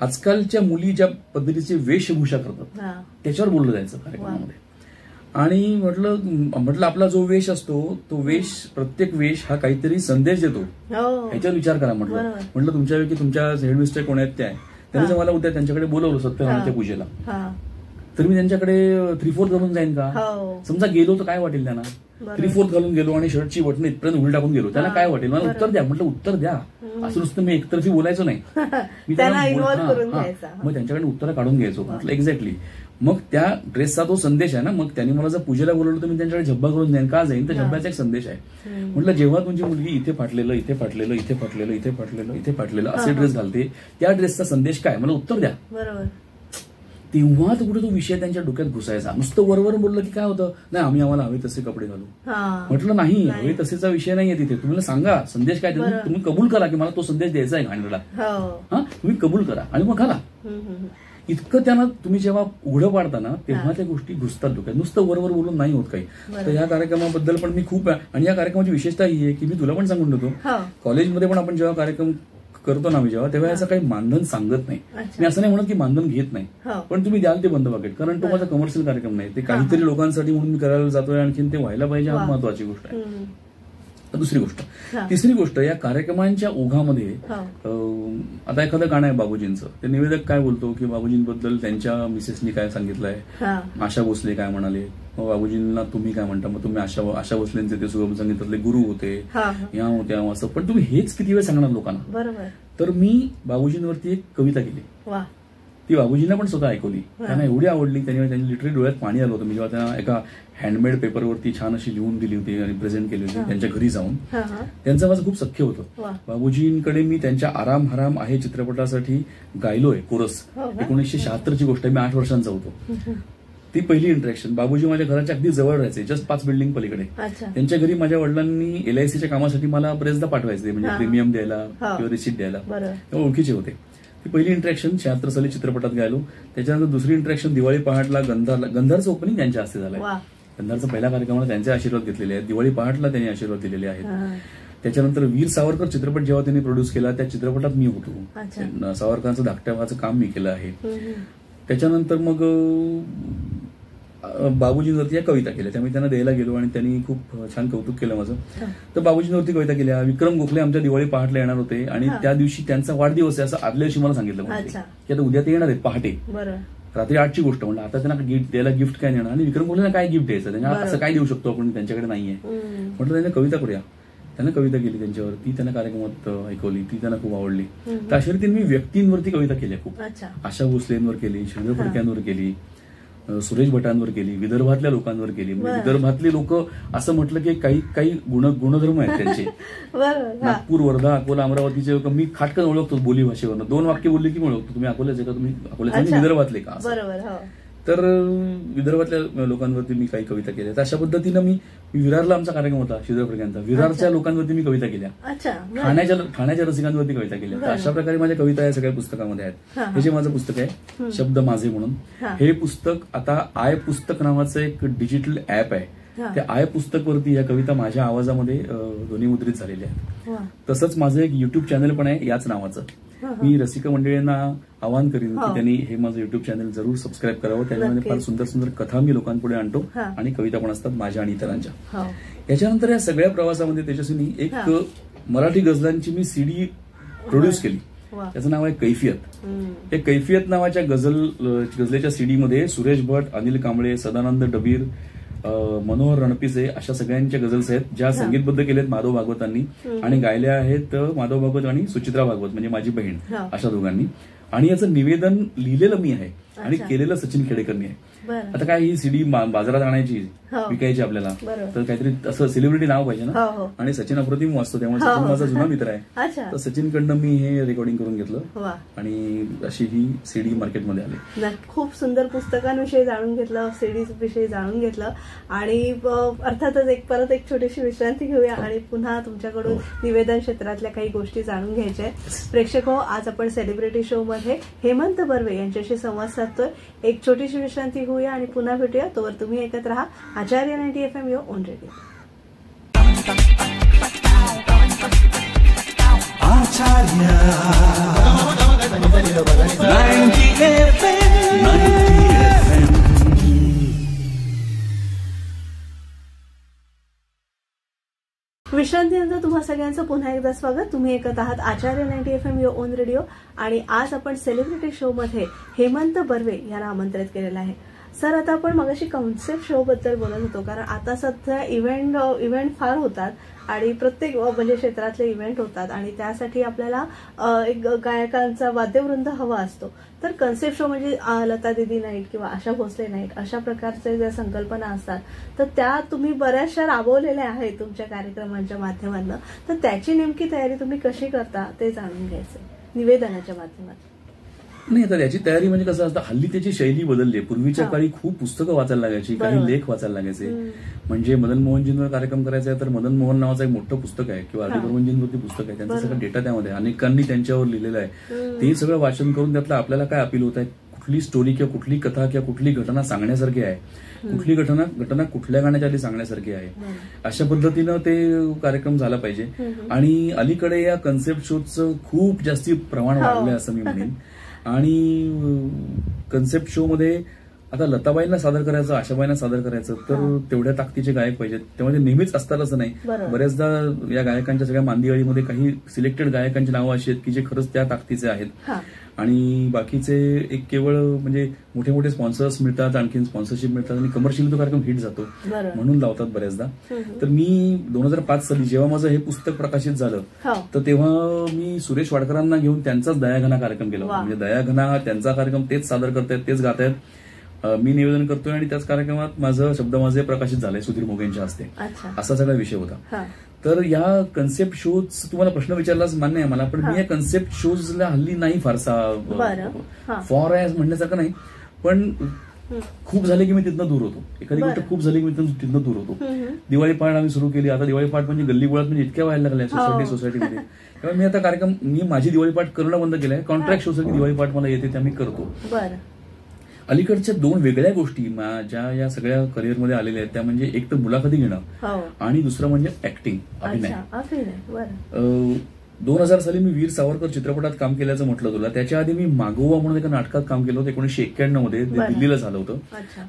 आजकालच्या मुली ज्या पद्धतीची वेशभूषा करतात त्याच्यावर बोललं जायचं कार्यक्रमामध्ये. आणि म्हटलं आपला जो वेश असतो तो वेश, प्रत्येक वेश हा काहीतरी संदेश देतो, ह्याच्यावर विचार करा. म्हटलं तुमच्यापैकी तुमच्या हेडमिस्टर कोण आहेत त्या, त्यांनी जर मला उद्या त्यांच्याकडे बोलवलं सत्यनारायणच्या पूजेला, तर मी त्यांच्याकडे 3/4 घालून जाईन का? समजा गेलो तर काय वाटेल त्यांना? 3/4 घालून गेलो आणि शर्टची बटणं इथपर्यंत उलट टाकून गेलो, त्यांना काय वाटेल? मला उत्तर द्या. म्हटलं उत्तर द्या, असं नुसतं मी एकतर्फी बोलायचो नाही, मी मग त्यांच्याकडे उत्तरं काढून घ्यायचो. म्हटलं एक्झॅक्टली. मग त्या ड्रेसचा तो संदेश आहे ना, मग त्यांनी मला जर पूजेला बोलवलं तर मी त्यांच्याकडे झब्बा करून जाईन का जाईन, तर झब्ब्याचा एक संदेश आहे. म्हटलं जेव्हा तुमची मुलगी इथे फाटलेलं, इथे फाटलेलं, इथे फाटलेलं, इथे फाटलेलं, इथे फाटलेलं असे ड्रेस घालते, त्या ड्रेसचा संदेश काय, मला उत्तर द्या. तेव्हा तो कुठे तो विषय त्यांच्या डोक्यात घुसायचा. नुसतं वरवर बोललं की काय होतं, नाही आम्हाला हवे तसे कपडे घालू. म्हटलं नाही, हवे तसेचा विषय नाहीये तिथे. तुम्हाला सांगा संदेश काय, तुम्ही कबूल करा की मला तो संदेश द्यायचा आहे घाणेरडा. तुम्ही कबूल करा आणि मग घाला. इतकं त्यांना तुम्ही जेव्हा उघडं पाडताना तेव्हा त्या गोष्टी घुसतात डोक्यात. नुसतं वरवर बोलून नाही होत काही. तर या कार्यक्रमाबद्दल पण मी खूप, आणि या कार्यक्रमाची विशेषता ही आहे की मी तुला पण सांगून देतो, कॉलेजमध्ये पण आपण जेव्हा कार्यक्रम करतो ना जेव्हा, तेव्हा याचं काही मानधन सांगत नाही. मी असं नाही म्हणत की मानधन घेत नाही, पण तुम्ही द्याल ते बंद पाकिट, कारण तो माझा कमर्शियल कार्यक्रम नाही, ते काहीतरी लोकांसाठी म्हणून मी करायला जातोय, आणखीन ते व्हायला पाहिजे, हा महत्वाची गोष्ट आहे. दुसरी गोष्ट. तिसरी गोष्ट, या कार्यक्रमांच्या ओघामध्ये आता एखादं गाणं आहे बाबूजींचं, ते निवेदक काय बोलतो की बाबूजींबद्दल त्यांच्या मिसेसनी काय सांगितलंय, आशा भोसले काय म्हणाले, मग बाबूजींना तुम्ही काय म्हणता, मग तुम्ही आशा भोसलेंचे ते सुगम संगीतातले गुरु होते, या होत्या असं. पण तुम्ही हेच किती वेळ सांगणार लोकांना? तर मी बाबूजींवरती एक कविता केली, ती बाबूजींना पण स्वतः ऐकवली. त्यांना एवढी आवडली, त्यांनी लिटरली डोळ्यात पाणी आलं होतं. मी जेव्हा त्यांना एका हँडमेड पेपरवरती छान अशी लिहून दिली होती आणि प्रेझेंट केली होती त्यांच्या घरी जाऊन, त्यांचं माझं खूप सख्य होतं. बाबूजींकडे मी त्यांच्या आराम हराम आहे चित्रपटासाठी गायलोय कोरस. 1976ची गोष्ट आहे, मी 8 वर्षांचा होतो. ती पहिली इंटरॅक्शन. बाबूजी माझ्या घराच्या अगदी जवळ राहायचे, जस्ट 5 बिल्डिंग पलीकडे. त्यांच्या घरी माझ्या वडिलांनी LICच्या कामासाठी मला बरेचदा पाठवायचे, म्हणजे प्रीमियम द्यायला किंवा रिसिट द्यायला, तेव्हा ओळखीचे होते. ती पहिली इंटरॅक्शन 76 साली चित्रपटात गायलो. त्याच्यानंतर दुसरी इंटरॅक्शन दिवाळी पहाटला गंधारचं ओपनिंग त्यांच्या हस्ते झालंय. गंधारचा पहिला कार्यक्रमाला त्यांचे आशीर्वाद घेतलेले आहेत. दिवाळी पहाटला त्यांनी आशीर्वाद दिलेले आहेत. त्याच्यानंतर वीर सावरकर चित्रपट जेव्हा त्यांनी प्रोड्यूस केला त्या चित्रपटात मी होतो. सावरकरांचं धाकट्या भावाचं काम मी केलं आहे. त्याच्यानंतर मग बाबूजींवरती या कविता केल्या, त्यामुळे त्यांना द्यायला गेलो आणि त्यांनी खूप छान कौतुक केलं माझं. तर बाबूजींवरती कविता केल्या. विक्रम गोखले आमच्या दिवाळी पहाटला येणार होते आणि त्या दिवशी त्यांचा वाढदिवस आहे असं आदल्या दिवशी मला सांगितलं की आता उद्या ते येणार आहेत पहाटे, रात्री 8ची गोष्ट. म्हणलं आता त्यांना द्यायला गिफ्ट काय देणार, आणि विक्रम गोखलेंना काय गिफ्ट द्यायचं, त्यांना असं काय देऊ शकतो आपण, त्यांच्याकडे नाहीये. म्हटलं त्यांना कविता करूया. त्यांना कविता केली त्यांच्यावर, ती त्यांना कार्यक्रमात ऐकवली, ती त्यांना खूप आवडली. तर अशा रीतीने मी व्यक्तींवरती कविता केल्या खूप. आशा भोसलेंवर केली, श्रीधर फडक्यांवर केली, सुरेश भटांवर केली, विदर्भातल्या लोकांवर केली. म्हणजे विदर्भातले लोक असं म्हटलं की काही काही गुणधर्म आहेत त्यांचे. नागपूर, वर्धा, अकोला, अमरावतीचे लोक मी खाटकन ओळखतो बोली भाषेवरनं. 2 वाक्य बोलली की मी ओळखतो तुम्ही अकोल्याचे का, तुम्ही अकोल्याचे विदर्भातले का. तर विदर्भातल्या लोकांवरती मी काही कविता केल्या. तर अशा पद्धतीनं मी विरारला आमचा कार्यक्रम होता श्रीधर फडक्यांचा, विरारच्या लोकांवरती मी कविता केल्या, ठाण्याच्या रसिकांवरती कविता केल्या. तर अशा प्रकारे माझ्या कविता या सगळ्या पुस्तकामध्ये आहेत. हे जे माझं पुस्तक आहे शब्द माझे म्हणून, हे पुस्तक आता आय पुस्तक नावाचं एक डिजिटल ऍप आहे. त्या आय पुस्तक वरती या कविता माझ्या आवाजामध्ये ध्वनिमुद्रित झालेल्या आहेत. तसंच माझं एक युट्यूब चॅनल पण आहे याच नावाचं. मी रसिक मंडळींना आवाहन करीन की त्यांनी हे माझं युट्यूब चॅनल जरूर सबस्क्राईब करावं. त्याच्यामध्ये फार सुंदर सुंदर कथा मी लोकांपुढे आणतो आणि कविता पण असतात माझ्या आणि इतरांच्या. याच्यानंतर या सगळ्या प्रवासामध्ये तेजस्विनी एक मराठी गझलांची मी सीडी प्रोड्यूस केली. त्याचं नाव आहे कैफियत. या कैफियत नावाच्या गझलेच्या सीडीमध्ये सुरेश भट, अनिल कांबळे, सदानंद डबीर, मनोहर रणपिसे अशा सगळ्यांच्या गझल्स आहेत, ज्या संगीतबद्ध केलेत माधव भागवतांनी आणि गायल्या आहेत माधव भागवत आणि सुचित्रा भागवत म्हणजे माझी बहीण अशा दोघांनी. आणि याचं निवेदन लिहिलेलं मी आहे आणि केलेलं सचिन खेडेकरनी आहे. आता काय ही सीडी बाजारात आणायची, विकायची आपल्याला, तर काहीतरी असं सेलिब्रिटी नाव पाहिजे ना. आणि सचिन अप्रतिम वाचतो, त्यामुळे सचिन माझा जुना मित्र आहे. तर सचिनकडनं मी हे रेकॉर्डिंग करून घेतलं आणि अशी ही सीडी मार्केटमध्ये आली. खूप सुंदर पुस्तकांविषयी जाणून घेतलं, सीडीज विषयी जाणून घेतलं आणि अर्थातच परत एक छोटीशी विश्रांती घेऊया आणि पुन्हा तुमच्याकडून निवेदन क्षेत्रातल्या काही गोष्टी जाणून घ्यायच्या. प्रेक्षक हो, आज आपण सेलिब्रिटी शो मध्ये हेमंत बर्वे यांच्याशी संवाद साधतोय. एक छोटीशी विश्रांती घेऊया आणि पुन्हा भेटूया. तोवर तुम्ही ऐकत राहा आचार्य 90 FM यो ऑन रेडिओ. विश्रांतीनंतर तुम्हा सगळ्यांचं पुन्हा एकदा स्वागत. तुम्ही ऐकत आहात आचार्य 90 FM यो ऑन रेडिओ आणि आज आपण सेलिब्रिटी शो मध्ये हेमंत बर्वे यांना आमंत्रित केलेलं आहे. सर, आता आपण मगाशी कॉन्सेप्ट शो बद्दल बोलत होतो, कारण आता सध्या इव्हेंट फार होतात आणि प्रत्येक म्हणजे क्षेत्रातले इव्हेंट होतात आणि त्यासाठी आपल्याला एक गायकांचा वाद्यवृंद हवा असतो. तर कन्सेप्ट शो म्हणजे लता दीदी नाईट किंवा आशा भोसले नाईट अशा प्रकारचे ज्या संकल्पना असतात, तर त्या तुम्ही बऱ्याचशा राबवलेल्या आहेत तुमच्या कार्यक्रमांच्या माध्यमातून. तर त्याची नेमकी तयारी तुम्ही कशी करता ते जाणून घ्यायचं निवेदनाच्या माध्यमातून. नाही, आता त्याची तयारी म्हणजे कसं असतं, हल्ली त्याची शैली बदलली. पूर्वीच्या काळी खूप पुस्तकं वाचायला लागायची, काही लेख वाचायला लागायचे. म्हणजे मदन मोहनजींवर कार्यक्रम करायचा आहे तर मदन मोहन नावाचं एक मोठं पुस्तक आहे किंवा आर डी बर्मनजींवरती पुस्तक आहे, त्यांचा सगळा डेटा त्यामध्ये अनेकांनी त्यांच्यावर लिहिलेला आहे. ते सगळं वाचन करून त्यातलं आपल्याला काय अपील होत आहे, कुठली स्टोरी किंवा कुठली कथा किंवा कुठली घटना सांगण्यासारखी आहे, कुठली घटना कुठल्या गाण्याच्या आधी सांगण्यासारखी आहे, अशा पद्धतीनं ते कार्यक्रम झाला पाहिजे. आणि अलीकडे या कन्सेप्ट शोचं खूप जास्ती प्रमाण वाढलंय असं मी म्हणेन. आणि कन्सेप्ट शो मध्ये आता लताबाईंना सादर करायचं, आशाबाईंना सादर करायचं, तर तेवढ्या ताकदीचे गायक पाहिजेत. त्यामध्ये नेहमीच असतात असं नाही. बऱ्याचदा या गायकांच्या सगळ्या मांदियाळीमध्ये काही सिलेक्टेड गायकांची नावं अशी आहेत की जे खरंच त्या ताकदीचे आहेत आणि बाकीचे एक केवळ म्हणजे मोठे मोठे स्पॉन्सर्स मिळतात, आणखी स्पॉन्सरशिप मिळतात आणि कमर्शियल तो कार्यक्रम हिट जातो म्हणून लावतात बऱ्याचदा. तर मी 2005 साली जेव्हा माझं हे पुस्तक प्रकाशित झालं तर तेव्हा मी सुरेश वाडकरांना घेऊन त्यांचाच दयाघना कार्यक्रम केला होता. म्हणजे दयाघना त्यांचा कार्यक्रम तेच सादर करतायत, तेच गातायत, मी निवेदन करतोय आणि त्याच कार्यक्रमात माझं शब्द माझे प्रकाशित झालंय सुधीर मोगेंच्या हस्ते. असा सगळा विषय होता. तर या कन्सेप्ट शोज तुम्हाला प्रश्न विचारलाच मान्य आहे मला, पण मी या कन्सेप्ट शोजला हल्ली नाही फारसा फॉर आहे म्हणण्यासारखं नाही, पण खूप झाले की मी तिथनं दूर होतो. एखादी गोष्ट खूप झाली की मी तिथनं दूर होतो. दिवाळी पहाट आम्ही सुरू केली. आता दिवाळी पहाट म्हणजे गल्ली बोळात म्हणजे इतक्या व्हायला लागल्या सोसायटीमध्ये. त्यामुळे मी आता कार्यक्रम मी माझी दिवाळी पहाट करणं बंद केलंय. कॉन्ट्रॅक्ट शोसाठी दिवाळी पहाट मला येते त्या मी करतो. अलीकडच्या 2 वेगळ्या गोष्टी ज्या या सगळ्या करिअरमध्ये आलेल्या आहेत त्या म्हणजे एक तर मुलाखती घेणं आणि दुसरं म्हणजे ऍक्टिंग, अभिनय. 2000 साली मी वीर सावरकर चित्रपटात काम केल्याचं म्हटलं तुला. त्याच्या आधी मी मागोवा म्हणून एका नाटकात काम केलं होतं 1991 मध्ये, दिल्लीला झालं होतं.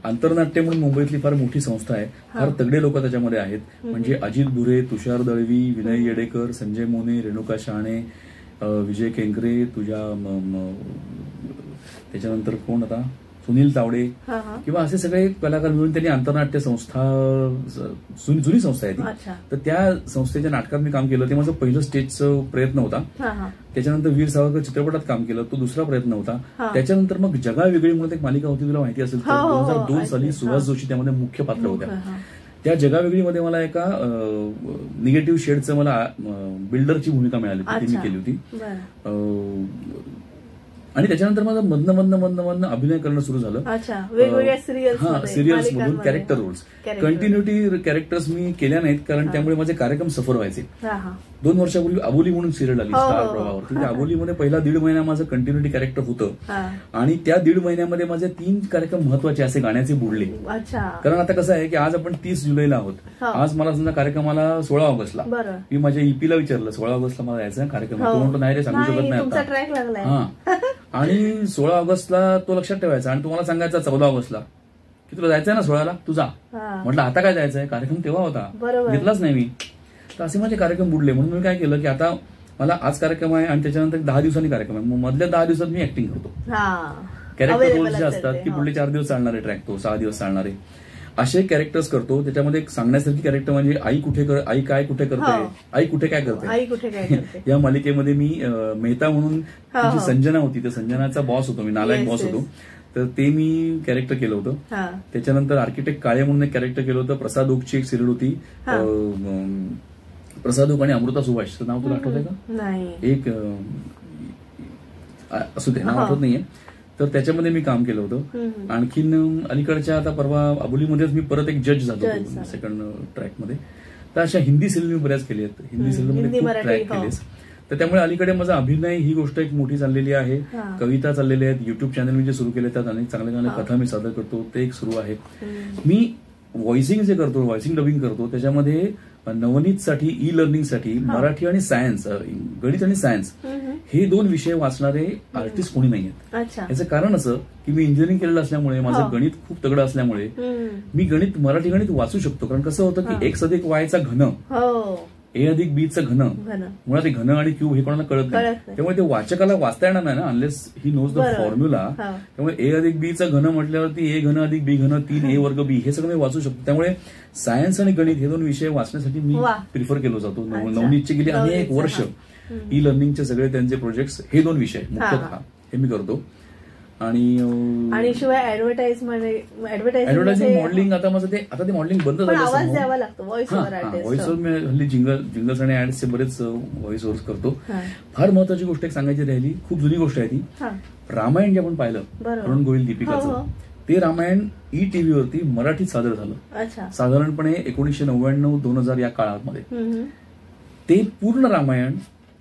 आंतरनाट्य म्हणून मुंबईतली फार मोठी संस्था आहे, फार तगडे लोक त्याच्यामध्ये आहेत. म्हणजे अजित भुरे, तुषार दळवी, विनय येडेकर, संजय मोने, रेणुका शहाणे, विजय केंकरे, तुझ्या त्याच्यानंतर कोण आता सुनील तावडे किंवा असे सगळे कलाकार मिळून त्यांनी आंतरनाट्य संस्था, जुनी संस्था आहे ती, तर त्या संस्थेच्या नाटकात मी काम केलं. ते माझं पहिलं स्टेजचं प्रयत्न होता. त्याच्यानंतर वीर सावरकर चित्रपटात काम केलं, तो दुसरा प्रयत्न होता. त्याच्यानंतर मग जगा वेगळी म्हणून एक मालिका होती, तुला माहिती असेल तर 2002 साली सुहास जोशी त्यामध्ये मुख्य पात्र होत्या. त्या जगावेगळीमध्ये मला एका निगेटिव्ह शेडचं मला बिल्डरची भूमिका मिळाली होती, ती मी केली होती. आणि त्याच्यानंतर माझं मधनं अभिनय करणं सुरू झालं. सिरियल्स मधून कॅरेक्टर रोल्स. कंटिन्युटी कॅरेक्टर्स मी केल्या नाहीत, कारण त्यामुळे माझे कार्यक्रम सफर व्हायचे. 2 वर्षापूर्वी अबोली म्हणून सिरियल आली स्टार प्रवाहावर. त्या अबोलीमध्ये पहिला 1.5 महिना माझं कंटिन्युटी कॅरेक्टर होतं, आणि त्या 1.5 महिन्यामध्ये माझे 3 कार्यक्रम महत्वाचे असे गाण्याचे बुडले. कारण आता कसं आहे की आज आपण 30 जुलैला आहोत. आज मला समजा कार्यक्रमाला 16 ऑगस्टला, मी माझ्या ईपीला विचारलं 16 ऑगस्टला मला यायचा कार्यक्रम, तो म्हणतो नाही रे सांगू शकत नाही आता. आणि 16 ऑगस्टला तो लक्षात ठेवायचा, आणि तुम्हाला सांगायचा 14 ऑगस्टला की तुला जायचंय ना 16ला तुझा. म्हटलं आता काय जायचंय, कार्यक्रम तेव्हा होता, घेतलाच नाही मी. तर असे माझे कार्यक्रम बुडले. म्हणून मी काय केलं की आता मला आज कार्यक्रम आहे आणि त्याच्यानंतर 10 दिवसांनी कार्यक्रम आहे, मग मधल्या 10 दिवसात मी ऍक्टिंग करतो. कॅरेक्टर रोल्स जे असतात की पुढले 4 दिवस चालणारे ट्रॅक, तो 6 दिवस चालणारे असे कॅरेक्टर्स करतो. त्याच्यामध्ये एक सांगण्यासारखी कॅरेक्टर म्हणजे आई काय कुठे करते, आई कुठे काय करते. या मालिकेमध्ये मी मेहता म्हणून जी संजना होती, त्या संजनाचा बॉस होतो मी, नालायक बॉस होतो. तर ते मी कॅरेक्टर केलं होतं. त्याच्यानंतर आर्किटेक्ट काळे म्हणून एक कॅरेक्टर केलं होतं. प्रसाद ओकची एक सिरियल होती, प्रसाद ओक आणि अमृता सुभाष, नाव तुला आठवतंय का? एक असू दे, नाव आठवत नाहीये. तर त्याच्यामध्ये मी काम केलं होतं. आणखीन अलीकडच्या आता परवा अबोलीमध्येच मी परत एक जज झालो सेकंड ट्रॅकमध्ये. तर अशा हिंदी सिरियल मी बऱ्याच केली आहेत, हिंदी सिरियलमध्ये खूप ट्रॅक केलेस. तर त्यामुळे अलीकडे माझा अभिनय ही गोष्ट एक मोठी चाललेली आहे. कविता चाललेल्या आहेत, युट्यूब चॅनल मी जे सुरू केले त्यात अनेक चांगल्या कथा मी सादर करतो, ते एक सुरू आहे. मी व्हॉइसिंग जे करतो, व्हॉइसिंग डबिंग करतो, त्याच्यामध्ये नवनीतसाठी ई लर्निंगसाठी मराठी आणि सायन्स, गणित आणि सायन्स हे 2 विषय वाचणारे आर्टिस्ट कोणी नाहीयेत. याचं कारण असं की मी इंजिनिअरिंग केलेलं असल्यामुळे, माझं गणित खूप तगडं असल्यामुळे मी गणित, मराठी गणित वाचू शकतो. कारण कसं होतं की x अधिक y चा घन, a अधिक b चं घन, मुळात ते घन आणि क्यूब हे कोणाला कळत नाही. त्यामुळे ते वाचकाला वाचता येणार नाही ना, unless he knows the formula. त्यामुळे a अधिक b चं घन म्हटल्यावरती a घन अधिक b घन 3a वर्ग b हे सगळं मी वाचू शकतो. त्यामुळे सायन्स आणि गणित हे 2 विषय वाचण्यासाठी मी प्रिफर केलो जातो. नवनीतचे गेली अनेक वर्ष ई लर्निंगचे सगळे त्यांचे प्रोजेक्ट्स हे 2 विषय मुख्यतः हे मी करतो. आणि शिवाय ऍडव्हर्टायझिंग मॉडेलिंग, आता माझं ते मॉडेलिंग बंद झालं. आवाज द्यावा लागतो, व्हॉइस ओव्हर मी हल्ली जिंगल्स आणि ऍड्सचे बरेच व्हॉइस ओव्हर्स करतो. फार महत्वाची गोष्ट एक सांगायची राहिली, खूप जुनी गोष्ट आहे ती. रामायण जे आपण पाहिलं अरुण गोविल दीपिकाचं, ते रामायण ईटीव्हीवरती मराठीत सादर झालं साधारणपणे 1999-2000 या काळामध्ये. ते पूर्ण रामायण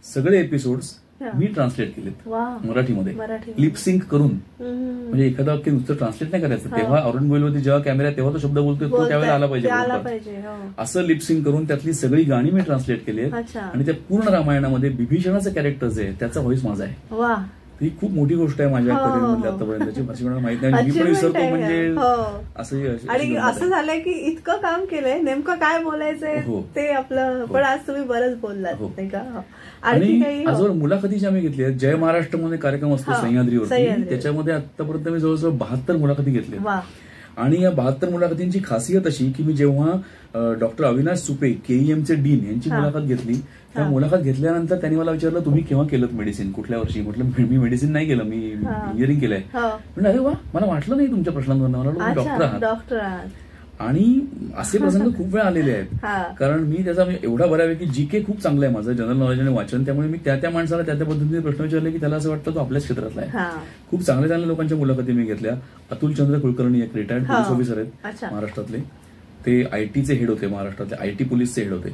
सगळे एपिसोड्स मी ट्रान्सलेट केलेत मराठीमध्ये, लिपसिंक करून. म्हणजे एखादा वाक्य नुसतं ट्रान्सलेट नाही करायचं. तेव्हा अरुण गोविलवरती जेव्हा कॅमेरा तेव्हा तो शब्द बोलतोय तो त्यावेळेला आला पाहिजे, असं लिपसिंक करून त्यातली सगळी गाणी मी ट्रान्सलेट केली आहेत. आणि त्या पूर्ण रामायणामध्ये बिभीषणाचं कॅरेक्टर जे आहे त्याचा व्हॉइस माझा आहे. ही खूप मोठी गोष्ट आहे माझ्या करिअरमध्ये आतापर्यंतची. भाषा कोणाला माहित नाही, मी पण विसरतो. म्हणजे आणि असं झालंय की इतकं काम केलंय, नेमकं काय बोलायचंय ते आपलं. पण आज तुम्ही बरंच बोललात नाही का. आणि आजवर मुलाखती ज्या मी घेतल्या, जय महाराष्ट्र मध्ये कार्यक्रम असतो सह्याद्रीवरती, त्याच्यामध्ये आतापर्यंत मी जवळजवळ 72 मुलाखती घेतल्या. आणि या 72 मुलाखतींची खासियत अशी की मी जेव्हा डॉक्टर अविनाश सुपे केईएमचे डीन यांची मुलाखत घेतली, त्या मुलाखत घेतल्यानंतर त्यांनी मला विचारलं तुम्ही केव्हा केलं मेडिसिन, कुठल्या वर्षी. म्हटलं मी मेडिसिन नाही केलं, मी इंजिनिअरिंग केलंय. म्हणजे अरे वा, मला वाटलं नाही तुमच्या प्रश्नांवर, मला डॉक्टर आहात. आणि असे प्रसंग खूप वेळा आलेले आहेत. कारण मी त्याचा एवढा बऱ्यापैकी जीके खूप चांगलं आहे माझं, जनरल नॉलेज आणि वाचन. त्यामुळे मी त्या माणसाला त्या पद्धतीने प्रश्न विचारले की त्याला असं वाटतं तो आपल्याच क्षेत्रातला आहे. खूप चांगल्या लोकांच्या मुलाखती मी घेतल्या. अतुल चंद्र कुलकर्णी एक रिटायर्ड पोलीस ऑफिसर आहेत महाराष्ट्रातले, ते आयटीचे हेड होते, महाराष्ट्रातले आयटी पोलीसचे हेड होते.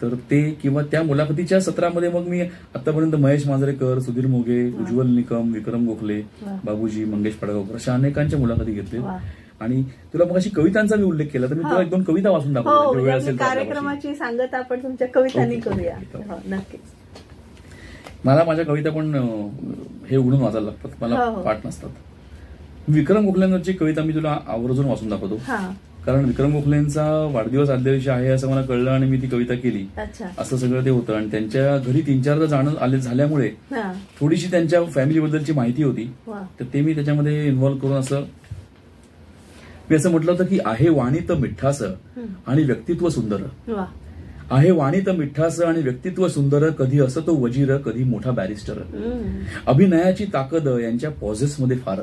तर ते किंवा त्या मुलाखतीच्या सत्रामध्ये मग मी आतापर्यंत महेश मांजरेकर, सुधीर मोघे, उज्ज्वल निकम, विक्रम गोखले, बाबूजी, मंगेश पडगावकर अशा अनेकांच्या मुलाखती घेतल्या. आणि तुला मग अशी कवितांचा मी उल्लेख केला, तर मी तुला 1-2 कविता वाचून दाखवतो. कार्यक्रमाची सांगत आपण तुमच्या कवितांनी करूया. नक्कीच. मला माझ्या कविता पण हे उघडून वाचायला लागतात, मला पाठ नसतात. विक्रम गोखलेंवरची कविता मी तुला आवर्जून वाचून दाखवतो. कारण विक्रम गोखलेंचा वाढदिवस आदल्या दिवशी आहे असं मला कळलं आणि मी ती कविता केली. अच्छा. असं सगळं ते होतं आणि त्यांच्या घरी 3-4दा जाणं आले झाल्यामुळे थोडीशी त्यांच्या फॅमिलीबद्दलची माहिती होती, तर ते मी त्याच्यामध्ये इन्व्हॉल्व्ह करून असं मी असं म्हटलं होतं की आहे वाणी तर मिठ्ठास आणि व्यक्तित्व सुंदर, आहे वाणी तर मिठ्ठास आणि व्यक्तित्व सुंदर, कधी असं तो वजीर कधी मोठा बॅरिस्टर, अभिनयाची ताकद यांच्या पॉझेसमध्ये फार,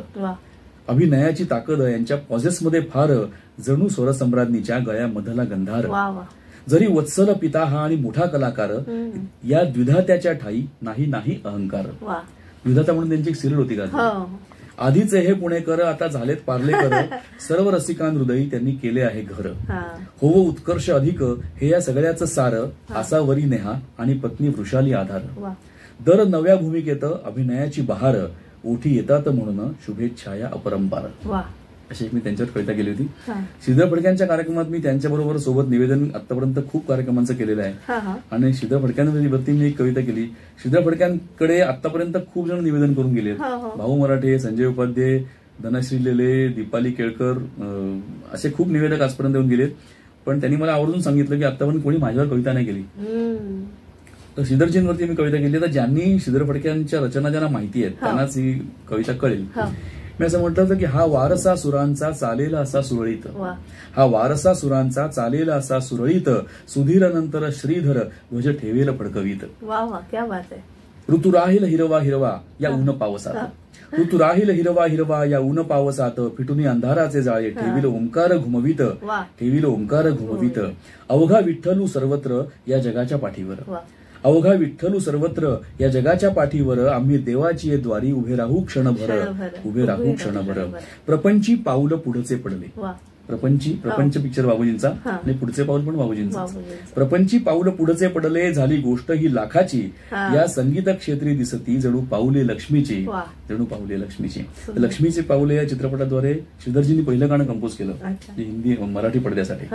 अभिनयाची ताकद यांच्या पॉझेसमध्ये फार, जणू स्वरसम्राज्ञीच्या गळ्यामधला गंधार, जरी वत्सल पिता हा आणि मोठा कलाकार, या द्विधात्याच्या ठाई नाही नाही अहंकार. द्विधाता म्हणून त्यांची एक सिरियल होती का, आधीचे हे पुणेकर आता झालेत पार्लेकर, सर्व रसिकां हृदयी त्यांनी केले आहे घर, होव उत्कर्ष अधिक हे या सगळ्याचं सार, आसावरी नेहा आणि पत्नी वृषाली आधार, दर नव्या भूमिकेत अभिनयाची बहार, ओठी येतात म्हणून शुभेच्छाया अपरंपार. अशी मी त्यांच्यावर कविता केली होती. श्रीधर फडक्यांच्या कार्यक्रमात मी त्यांच्याबरोबर सोबत निवेदन आतापर्यंत खूप कार्यक्रमांचं केलेलं आहे आणि श्रीधर फडक्यांवरती मी एक कविता केली. श्रीधर फडक्यांकडे आतापर्यंत खूप जण निवेदन करून गेले, भाऊ मराठे, संजय उपाध्याय, धनश्री लेले, दीपाली केळकर, असे खूप निवेदक आजपर्यंत येऊन गेलेत. पण त्यांनी मला आवर्जून सांगितलं की आतापर्यंत कोणी माझ्यावर कविता नाही केली. तर श्रीधरजींवरती मी कविता केली. तर ज्यांनी श्रीधर फडक्यांच्या रचना ज्यांना माहिती आहेत त्यांनाच ही कविता कळेल. मी असं म्हटलं होतं की हा वारसा सुरांचा चालेल असा सुरळीत, हा वारसा सुरांचा चालेल असा सुरळीत, सुधीर श्रीधर ध्वज ठेवेल फडकवीत. क्या बात आहे. ऋतू राहील हिरवा हिरवा या ऊन पावसात, ऋतू राहील हिरवा हिरवा या ऊन पावसात, फिटुनी अंधाराचे जाळे ठेविल ओंकार घुमवीत, ठेविल ओंकार घुमवीत, अवघा विठ्ठलू सर्वत्र या जगाच्या पाठीवर, अवघा विठ्ठलू सर्वत्र या जगाच्या पाठीवर, आम्ही देवाची द्वारी उभे राहू क्षणभर, उभे राहू क्षणभर, प्रपंची पाऊल पुढचे पडले. प्रपंच पिक्चर बाबूजींचा आणि पुढचे पाऊल पण बाबूजींचा. प्रपंची पाऊल पुढचे पडले, झाली गोष्ट ही लाखाची, या संगीत क्षेत्री दिसती जणू पाऊले लक्ष्मीची, जणू पाऊले लक्ष्मीची. लक्ष्मीचे पाऊले या चित्रपटाद्वारे श्रीधरजींनी पहिलं गाणं कंपोज केलं हिंदी मराठी पडद्यासाठी.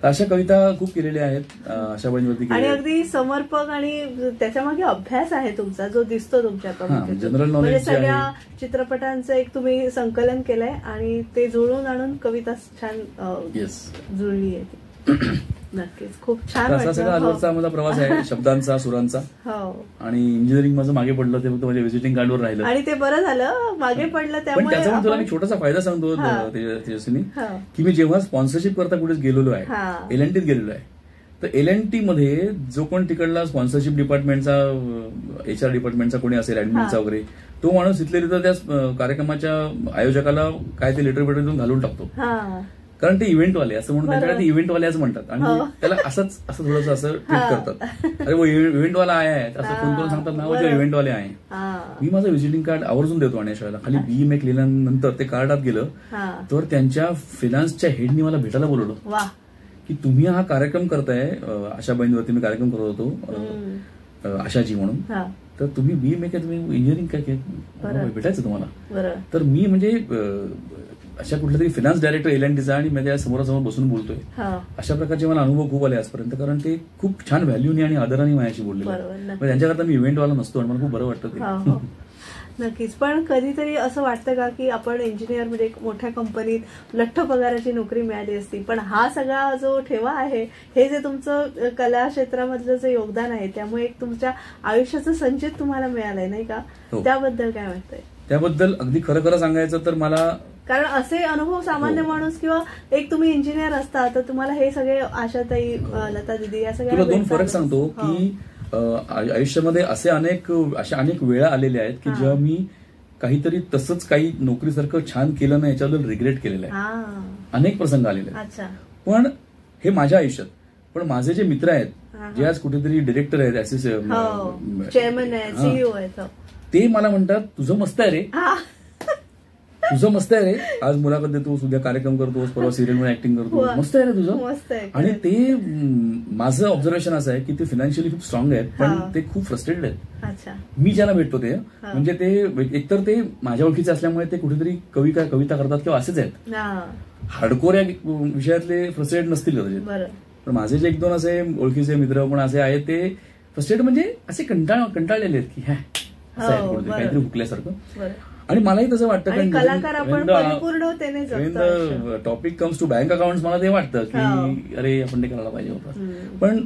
अशा कविता खूप केलेल्या आहेत आशाबाईंवरती. आणि अगदी समर्पक आणि त्याच्यामागे अभ्यास आहे तुमचा जो दिसतो तुमच्या जनरल नॉलेज. सगळ्या चित्रपटांचं एक तुम्ही संकलन केलंय आणि ते जुळून आणून कविता छान जुळली आहे. नक्कीच खूप छान. असा सगळा आजवरचा माझा प्रवास आहे शब्दांचा, सुरांचा. आणि इंजिनिअरिंग माझं मागे पडलं ते फक्त माझ्या व्हिजिटिंग कार्डवर राहिलं आणि ते बरं झालं मागे पडलं. त्यामुळे त्याच्यामुळे तुला मी छोटासा फायदा सांगतो तेजस्विनी, की मी जेव्हा स्पॉन्सरशिप करता कुठे गेलेलो आहे, एलएनटीत गेलेलो आहे, तर एलएनटी मध्ये जो कोण तिकडला स्पॉन्सरशिप डिपार्टमेंटचा, HR डिपार्टमेंटचा कोणी असेल ऍडमिनचा वगैरे, तो माणूस तिथल्या तिथं त्या कार्यक्रमाच्या आयोजकाला काय ते लेटर देऊन घालून टाकतो. कारण ते इव्हेंटवाले असं म्हणून त्यांच्याकडे इव्हेंटवाले असं म्हणतात आणि त्याला असं थोडंसं असं ट्रीट करतात. अरे वो इव्हेंटवाला आहे असं फोन करून सांगतात ना, जो इव्हेंटवाले आहे. मी माझं व्हिजिटिंग कार्ड आवर्जून देतो आणि शाळेला खाली BMA केल्यानंतर ते कार्डात गेलं तर त्यांच्या फिनान्सच्या हेडनी मला भेटायला बोलवलं की तुम्ही हा कार्यक्रम करताय, आशाबाईंवरती मी कार्यक्रम करत होतो आशाजी म्हणून, तर तुम्ही BMA काय, तुम्ही इंजिनिअरिंग काय भेटायचं तुम्हाला. तर मी म्हणजे अशा कुठल्या तरी फिनान्स डायरेक्टर एलएनटीचा आणि माझ्या समोरासमोर बसून बोलतोय. अशा प्रकारचे मला अनुभव खूप आले आजपर्यंत, कारण ते खूप छान व्हॅल्यूनी आणि आदराने माझ्याशी बोलले. त्यांच्याकरता मी इव्हेंटवाला नसतो आणि मला खूप बरं वाटतं ते. नक्कीच. पण कधीतरी असं वाटतं का की आपण इंजिनियर मध्ये एक मोठ्या कंपनीत लठ्ठ पगाराची नोकरी मिळाली असती, पण हा सगळा जो ठेवा आहे, हे जे तुमचं कला क्षेत्रामधलं जे योगदान आहे, त्यामुळे एक तुमच्या आयुष्याचं संचित तुम्हाला मिळालंय नाही का, त्याबद्दल काय वाटतंय? त्याबद्दल अगदी खरं सांगायचं तर मला, कारण असे अनुभव सामान्य माणूस किंवा एक तुम्ही इंजिनियर असता तर तुम्हाला हे सगळे आशाताई, लता दिदी या सगळ्या, तुला दोन फरक सांगतो की आयुष्यामध्ये अशा अनेक वेळा आलेल्या आहेत की जेव्हा मी काहीतरी तसंच काही नोकरीसारखं छान केलं नाही याच्याबद्दल रिग्रेट केलेलं आहे. अनेक प्रसंग आलेले आहेत. पण हे माझ्या आयुष्यात. पण माझे जे मित्र आहेत जे आज कुठेतरी डिरेक्टर आहेत, चेअरमन आहेत, CEO आहेत, ते मला म्हणतात तुझं मस्त आहे रे, तुझं मस्त आहे रे, आज मुलाखत देतोस, उद्या कार्यक्रम करतोस, परवा सिरियलमध्ये ऍक्टिंग करतोस, मस्त आहे रे तुझं. आणि ते माझं ऑब्झर्वेशन असं आहे की ते फायनान्शियली खूप स्ट्रॉंग आहेत, पण ते खूप फ्रस्ट्रेटेड आहेत. मी ज्यांना भेटतो ते म्हणजे ते एकतर ते माझ्या ओळखीचे असल्यामुळे ते कुठेतरी कविता करतात किंवा असेच आहेत. हार्डकोर या विषयातले फ्रस्ट्रेटेड नसतील कदाचित, पण माझे जे 1-2 असे ओळखीचे मित्र पण असे आहेत ते फ्रस्ट्रेटेड म्हणजे असे कंटाळलेले आहेत की काहीतरी हुकल्यासारखं. आणि मलाही तसं वाटतं आणि कलाकार आपण परिपूर्णतेने जगतो. Topic comes to bank account मला ते वाटतं की अरे आपण ते करायला पाहिजे होतं. पण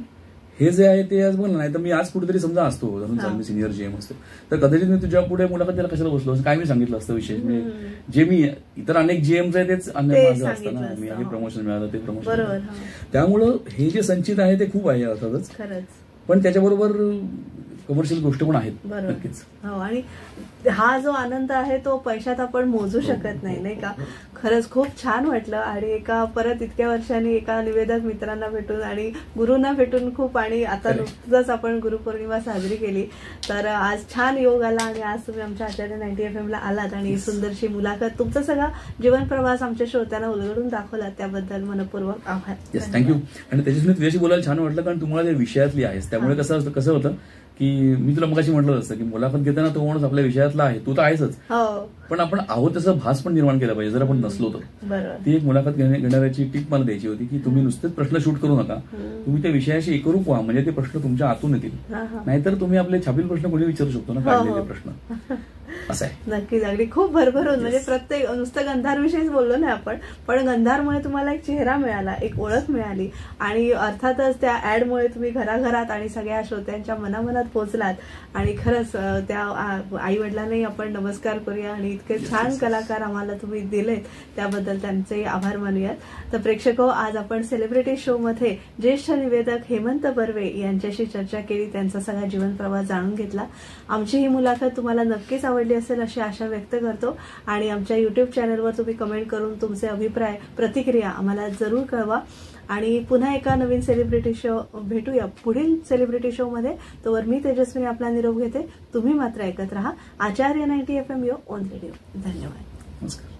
हे जे आहे ते आज बोल नाही तर मी आज कुठेतरी समजा असतो धरून मी सिनियर जीएम असतो तर कदाचित मी तुझ्या पुढे मुलाखत त्याला कशाला बसलो काय मी सांगितलं असतं विशेष म्हणजे जे मी इतर अनेक जीएमचं आहे तेच माझं असतं ना. मी आधी प्रमोशन मिळालं ते प्रमोशन. त्यामुळं हे जे संचित आहे ते खूप आहे अर्थातच. पण त्याच्याबरोबर कमर्शियल गोष्ट पण आहेत नक्कीच. हो आणि हा जो आनंद आहे तो पैशात आपण मोजू शकत नाही का. खरंच खूप छान वाटलं आणि एका परत इतक्या वर्षांनी एका निवेदक मित्रांना भेटून आणि गुरुंना भेटून खूप आणि आता नुकतंच आपण गुरुपौर्णिमा साजरी केली तर आज छान योग आला आणि आज तुम्ही आमच्या आचार्य 90 FM ला आलात आणि सुंदरशी मुलाखत तुमचा सगळा जीवन प्रवास आमच्या श्रोत्यांना उलगडून दाखवला त्याबद्दल मनपूर्वक आभार. थँक्यू. आणि त्याच्यासाठी तुझ्याशी बोलायला छान वाटलं कारण तुम्हाला त्या विषयातली आहेस त्यामुळे कसं होतं की मी तुला मगाशी म्हटलं असतं की मुलाखत घेताना तो माणूस आपल्या विषयातला आहे तू तर आहेसच पण आपण आहोत तसं भास पण निर्माण केला पाहिजे जर आपण नसलो तर. ती एक मुलाखत घेणाऱ्याची टीप मला द्यायची होती की तुम्ही नुसतेच प्रश्न शूट करू नका तुम्ही त्या विषयाशी एकरूप व्हा म्हणजे ते प्रश्न तुमच्या आतून येतील. नाहीतर तुम्ही आपले छापील प्रश्न कोणी विचारू शकतो ना काढलेले प्रश्न असं आहे. नक्कीच अगदी खूप भरभरून म्हणजे प्रत्येक नुसतं गंधारविषयीच बोललो नाही आपण पण गंधारमुळे तुम्हाला एक चेहरा मिळाला एक ओळख मिळाली आणि अर्थातच त्या ऍडमुळे तुम्ही घराघरात आणि सगळ्या श्रोत्यांच्या मनामनात पोहोचलात आणि खरंच त्या आई वडिलांनाही आपण नमस्कार करूया आणि इतके छान कलाकार आम्हाला तुम्ही दिलेत त्याबद्दल त्यांचे आभार मानूयात. तर प्रेक्षको आज आपण सेलिब्रिटी शो मध्ये ज्येष्ठ निवेदक हेमंत बर्वे यांच्याशी चर्चा केली त्यांचा सगळा जीवन प्रवास जाणून घेतला. आमची ही मुलाखत तुम्हाला नक्कीच आवडली असेल अशी आशा व्यक्त करतो आणि आमच्या युट्यूब चॅनलवर तुम्ही कमेंट करून तुमचे अभिप्राय प्रतिक्रिया आम्हाला जरूर कळवा आणि पुन्हा एका नवीन सेलिब्रिटी शो भेटूया पुढील सेलिब्रिटी शो मध्ये. तोवर मी तेजस्विनी आपला निरोप घेते. तुम्ही मात्र ऐकत रहा आचार्य 90 FM यो ऑन रेडिओ. धन्यवाद. नमस्कार.